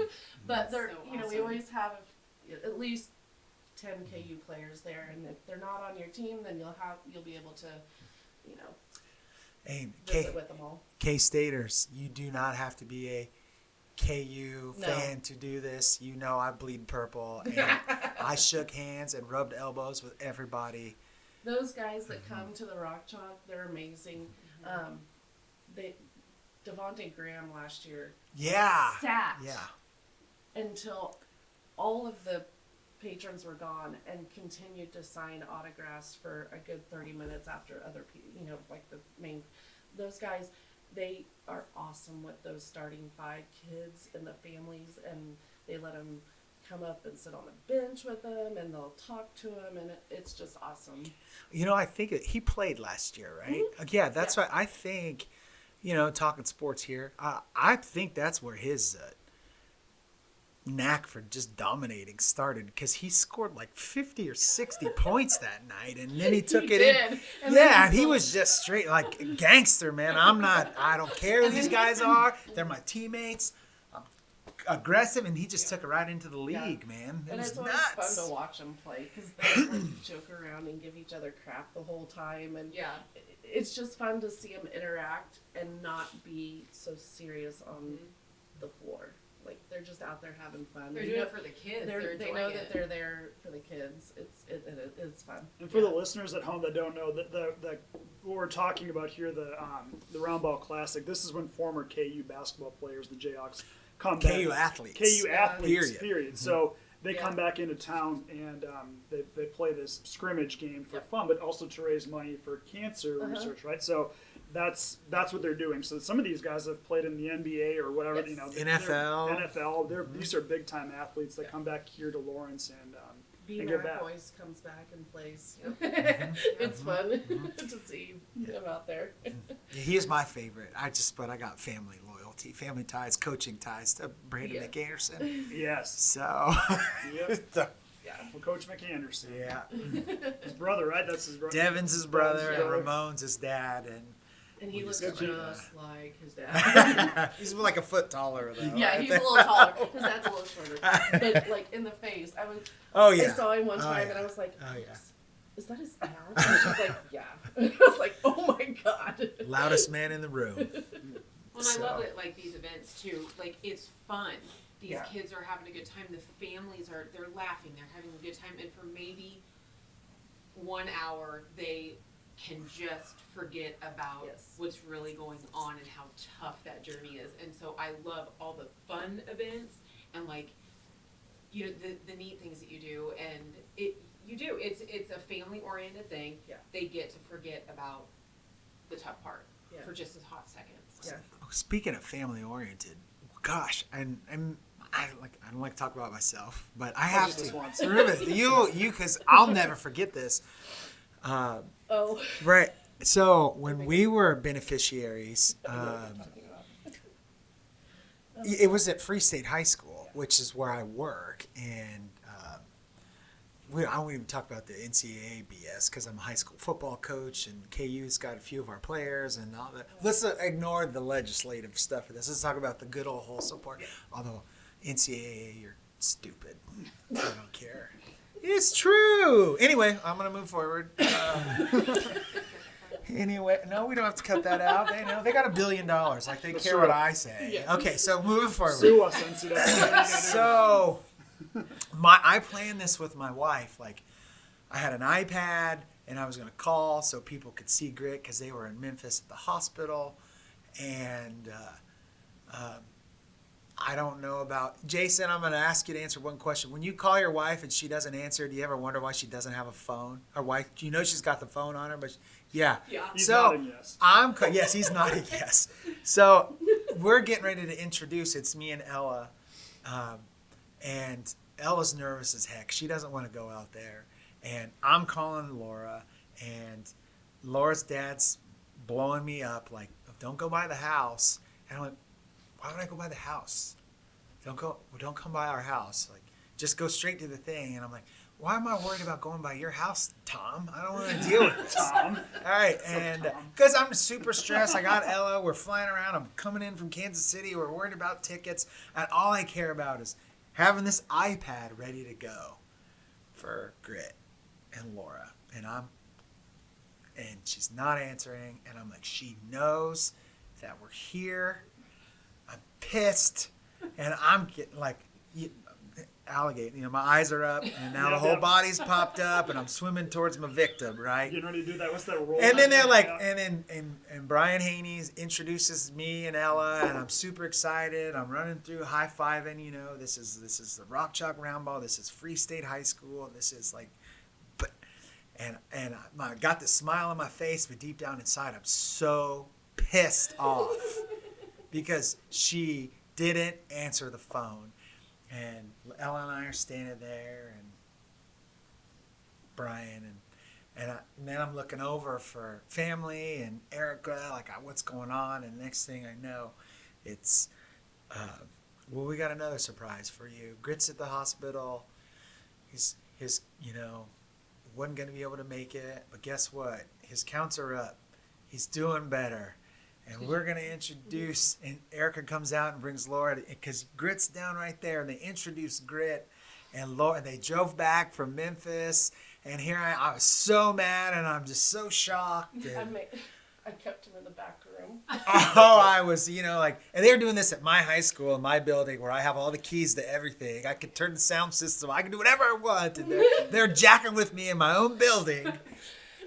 But they're, So we awesome. always have at least 10 KU players there, and if they're not on your team, then you'll be able to, Hey, visit with them all. K-Staters, you do not have to be a KU No. fan to do this. I bleed purple, and I shook hands and rubbed elbows with everybody. Those guys that come to the Rock Chalk, they're amazing. Devontae Graham last year Yeah. sat Yeah. until all of the patrons were gone and continued to sign autographs for a good 30 minutes after other people, like the main, those guys, they are awesome with those starting 5 kids and the families, and they let them come up and sit on a bench with them, and they'll talk to them, and it's just awesome. I think he played last year, right? Yeah, that's Yeah. right. I think, talking sports here, I think that's where his, knack for just dominating started because he scored like 50 or 60 points that night, and then he took it in. And Yeah, then he was just straight like gangster, man. I don't care who these guys are. They're my teammates. I'm aggressive, and he just took it right into the league, man. It And was it's always nuts. fun to watch them play because they like joke around and give each other crap the whole time, and Yeah. it's just fun to see them interact and not be so serious on the floor. Like they're just out there having fun. They're You doing know, it for the kids. they They're know enjoying that it. they're there for the kids. It's fun. And for the listeners at home that don't know, the what we're talking about here, the Round Ball Classic, this is when former KU basketball players, the Jayhawks, come back. KU athletes. KU athletes, Period. period. So they Yeah. come back into town and they play this scrimmage game for Yep. fun, but also to raise money for cancer research, right? So that's what they're doing. So some of these guys have played in the NBA or whatever, Yes. you know, NFL. These are big time athletes that come back here to Lawrence and Be and My get back. Boys comes back and plays. It's fun to see him out there. Yeah, he is my favorite. But I got family loyalty, family ties, coaching ties to Brandon Yeah. McAnderson. Yes. So, Yep. Yeah. Well, Coach McAnderson. yeah. His brother, right? That's his brother. Devin's his brother, and brother. Ramon's his dad, and And he We looks just just got like his dad. he's like a foot taller though. Yeah, right? he's a little taller. His dad's a little shorter. But like in the face, Oh I yeah. saw him one Oh, time yeah. and I was like, Oh yeah. is that his dad? And she's like, yeah. I was like, oh my god. Loudest man in the room. Well, and So- I love it, like these events too. Like it's fun. These Yeah. kids are having a good time. The families they're laughing. They're having a good time. And for maybe 1 hour, they can just forget about Yes. what's really going on and how tough that journey is. And so I love all the fun events and like, you know, the neat things that you do. And it's a family oriented thing. Yeah. They get to forget about the tough part Yeah. for just a hot second. Yeah. Speaking of family oriented, gosh, I don't like to talk about myself, but I have just this to. once. Remember, you, because I'll never forget this. Oh. Right. So when we were beneficiaries, it was at Free State High School, which is where I work, and I won't even talk about the NCAA BS because I'm a high school football coach, and KU's got a few of our players and all that. Let's ignore the legislative stuff for this. Let's talk about the good old wholesome part. Although NCAA, you're stupid. I don't care. It's true. Anyway, I'm gonna move forward. Anyway, no, we don't have to cut that out. They know they got $1 billion. Like they care what I say. Yeah. Okay, so moving forward. Sue us, NCAA. So, I planned this with my wife. Like, I had an iPad, and I was going to call so people could see Grit because they were in Memphis at the hospital. And I don't know about Jason. I'm going to ask you to answer one question. When you call your wife and she doesn't answer, do you ever wonder why she doesn't have a phone? Or why? Do you know she's got the phone on her? But yeah. He's So nodding yes. yes, he's nodding yes. So we're getting ready to introduce. It's me and Ella, and Ella's nervous as heck. She doesn't want to go out there, and I'm calling Laura, and Laura's dad's blowing me up like, "Don't go by the house." And I'm like, "Why would I go by the house? Don't come by our house. Like, just go straight to the thing." And I'm like, "Why am I worried about going by your house, Tom? I don't want to deal with this." Tom. All right, What's up, and Tom? because I'm super stressed, I got Ella. We're flying around. I'm coming in from Kansas City. We're worried about tickets, and all I care about is having this iPad ready to go for Grit and Laura. And she's not answering, and I'm like, she knows that we're here. I'm pissed, and I'm getting like alligator. You know, my eyes are up, and now the whole body's popped up, and I'm swimming towards my victim, right? Getting ready to do that. What's that roll? And then they're like, Yeah. and Brian Haney introduces me and Ella, and I'm super excited. I'm running through high fiving. You know, this is the Rock Chalk Round Ball. This is Free State High School. This is like, but and I got this smile on my face, but deep down inside, I'm so pissed off because she didn't answer the phone. And Ella and I are standing there, and Brian, and then I'm looking over for family and Erica, like, what's going on? And the next thing I know, it's Well, we got another surprise for you. Grit's at the hospital. His wasn't going to be able to make it, but guess what? His counts are up. He's doing better. And we're going to introduce, and Erica comes out and brings Laura, because Grit's down right there, and they introduced Grit, and Laura, they drove back from Memphis, and here I was so mad, and I'm just so shocked. And, I kept him in the back room. I was, and they were doing this at my high school, in my building, where I have all the keys to everything. I could turn the sound system. I could do whatever I want. And they're jacking with me in my own building.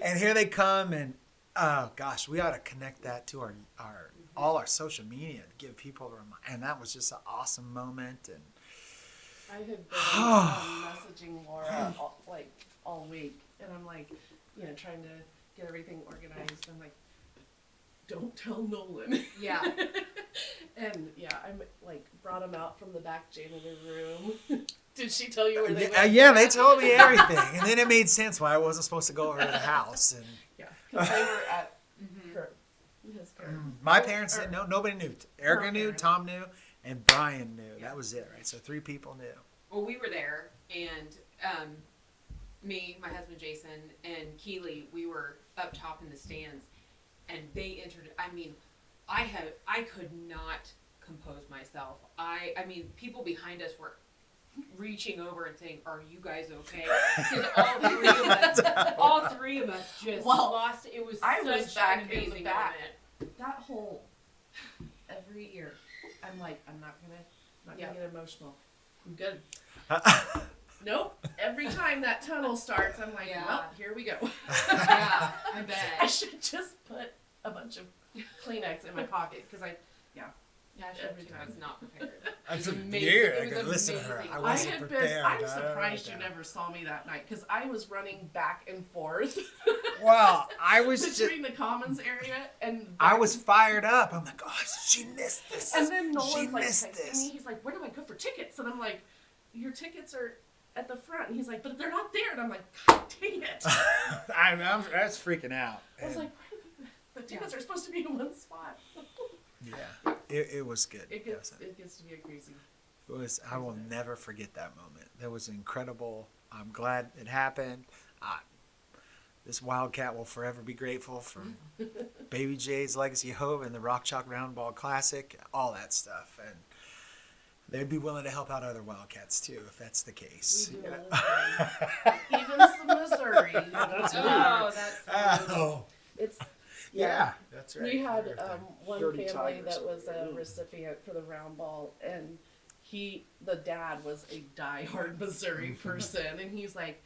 And here they come, and oh gosh, we ought to connect that to all our social media to give people a reminder. And that was just an awesome moment. And I had been messaging Laura all week, and I'm trying to get everything organized. I'm like, don't tell Nolan. Yeah. And I brought him out from the back janitor room. Did she tell you where they went? Yeah, they told me everything, and then it made sense why I wasn't supposed to go over to the house. And yeah, because they were at his parents. my parents didn't know. Nobody knew. Erica Her knew, parents. Tom knew, and Brian knew. Yeah. That was it, right? So 3 people knew. Well, we were there, and me, my husband Jason, and Keely, we were up top in the stands, and they entered. I mean, I could not compose myself. I mean, people behind us were reaching over and saying, "Are you guys okay?" Because all three of us just lost. It was I such was back an in the amazing back. moment. That whole every year, I'm like, I'm not gonna get emotional. I'm good. Nope. Every time that tunnel starts, I'm like, Yeah. well, here we go. Yeah, I I bet. should just put a bunch of Kleenex in my pocket because Yeah, I was not prepared. I was took amazing. year. It I was could listen to her. amazing. I I wasn't had prepared. been. I'm I surprised you don't know. never saw me that night because I was running back and forth Well, I was just. between the commons area and. I was fired up. I'm like, oh, she missed this. And then she Nolan's like missed texting me. He's like, "Where do I go for tickets?" And I'm like, "Your tickets are at the front." And he's like, "But they're not there." And I'm like, "God dang it!" I was freaking out. I was And, like, "The tickets are supposed to be in one spot." yeah, it was good. It gets to be a crazy. It was. I will never forget that moment. That was incredible. I'm glad it happened. This Wildcat will forever be grateful for BabyJay's Legacy of Hope and the Rock Chalk Round Ball Classic, all that stuff, and they'd be willing to help out other Wildcats too if that's the case. We do you know? all the time. Even some Missouri. That's Oh, that's Oh, It's yeah, that's right. We had Everything. one Dirty family Tigers that was over a there. recipient for the round ball, and the dad was a diehard Missouri person, and he's like,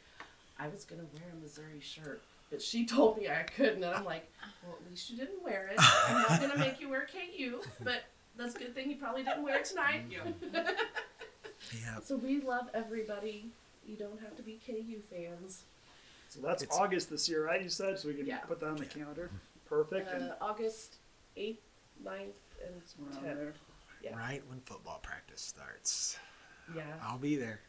I was gonna wear a Missouri shirt, but she told me I couldn't, and I'm like, well, at least you didn't wear it. I'm not gonna make you wear KU, but that's a good thing you probably didn't wear it tonight. Yeah. So we love everybody. You don't have to be KU fans. So that's It's- August this year, right? You said, so we can Yeah. put that on the calendar. Perfect. And August 8th, 9th, and around 10th. there. Yeah. Right when football practice starts. Yeah. I'll be there.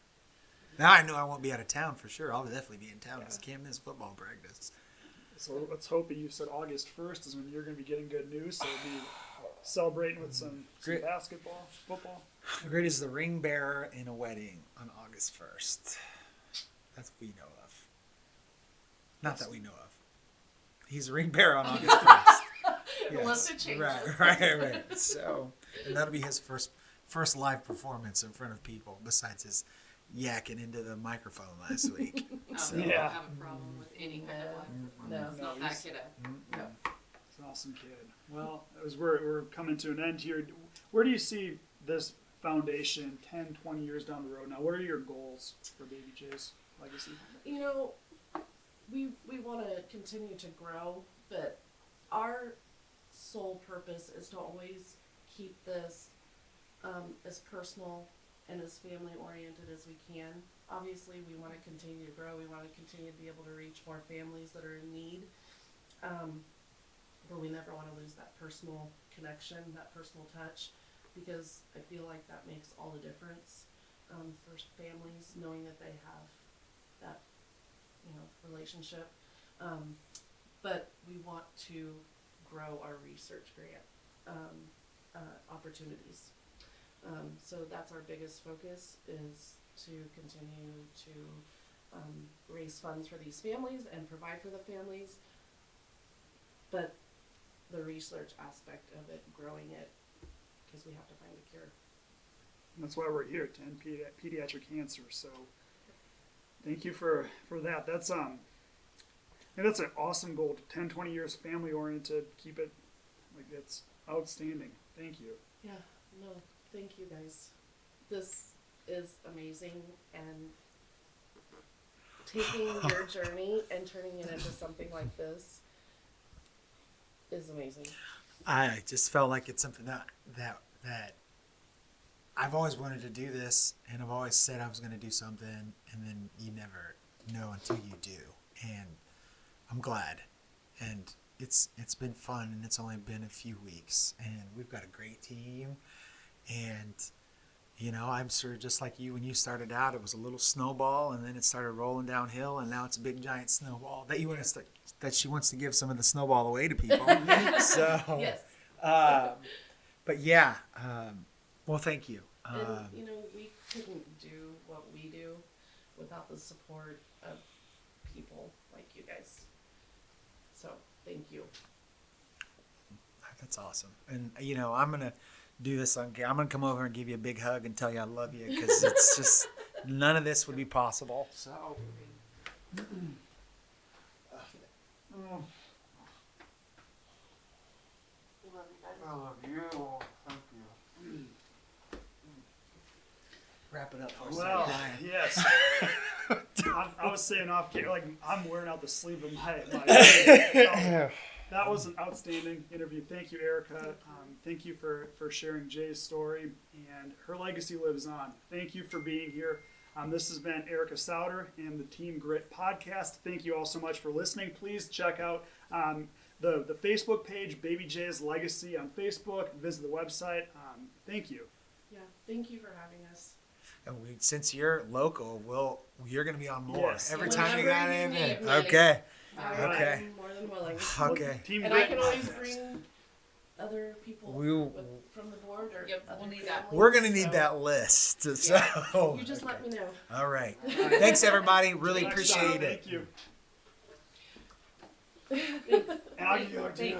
Now I know I won't be out of town for sure. I'll definitely be in town because I can't miss football practice. So let's hope that you said August 1st is when you're going to be getting good news. So we'll be celebrating with some Great. basketball, football. Grit is the ring bearer in a wedding on August 1st. That's what we know of. Not that we know of. He's a ring bearer on August 1st. Unless it changes. Right. So, and that'll be his first live performance in front of people, besides his yakking into the microphone last week. I Yeah. don't have a problem with any kind of live performance. No. Not that kiddo. No. He's an awesome kid. Well, as we're coming to an end here, where do you see this foundation 10, 20 years down the road? Now, what are your goals for BabyJay's Legacy? You know, we want to continue to grow, but our sole purpose is to always keep this as personal and as family oriented as we can. Obviously, we want to continue to grow. We want to continue to be able to reach more families that are in need. But we never want to lose that personal connection, that personal touch, because I feel like that makes all the difference for families, knowing that they have that, relationship. But we want to grow our research grant opportunities. So that's our biggest focus, is to continue to raise funds for these families and provide for the families. But the research aspect of it, growing it, because we have to find a cure. And that's why we're here to end pediatric cancer. So thank you for that. That's and that's an awesome goal. 10, 20 years family oriented. Keep it like it's outstanding. Thank you. Yeah, no, thank you guys. This is amazing, and taking your journey and turning it into something like this is amazing. I just felt like it's something that I've always wanted to do this, and I've always said I was going to do something, and then you never know until you do. And I'm glad, and it's been fun, and it's only been a few weeks, and we've got a great team, and you know, I'm sure just like you, when you started out, it was a little snowball, and then it started rolling downhill, and now it's a big giant snowball that you want to that she wants to give some of the snowball away to people. So Yes. but yeah, well, thank you. And, you know, we couldn't do what we do without the support of people like you guys. So, thank you. That's awesome. And, you know, I'm going to do this on camera. I'm going to come over and give you a big hug and tell you I love you, because it's just, none of this would be possible. So. I love you. Thank you. Wrap it up for us. Well, yes. I was saying off camera, like I'm wearing out the sleeve of my that was an outstanding interview. Thank you, Erica. Thank you for sharing Jay's story, and her legacy lives on. Thank you for being here. This has been Erica Souter and the TeamGrit podcast. Thank you all so much for listening. Please check out the Facebook page, BabyJay's Legacy on Facebook. Visit the website. Thank you. Yeah, thank you for having us. And since you're local, you're going to be on more. Yes. Every time you Whenever got you anything. need me. Okay. I'm more than willing. Okay. Team And I Grit can always podcast. bring other people from the board or Yep, other we'll need that. families, We're going to need so that list. Yeah. So. You just let me know. All right. Thanks, everybody. Really Next appreciate time. it. Thank you. And I'll give you a hug too.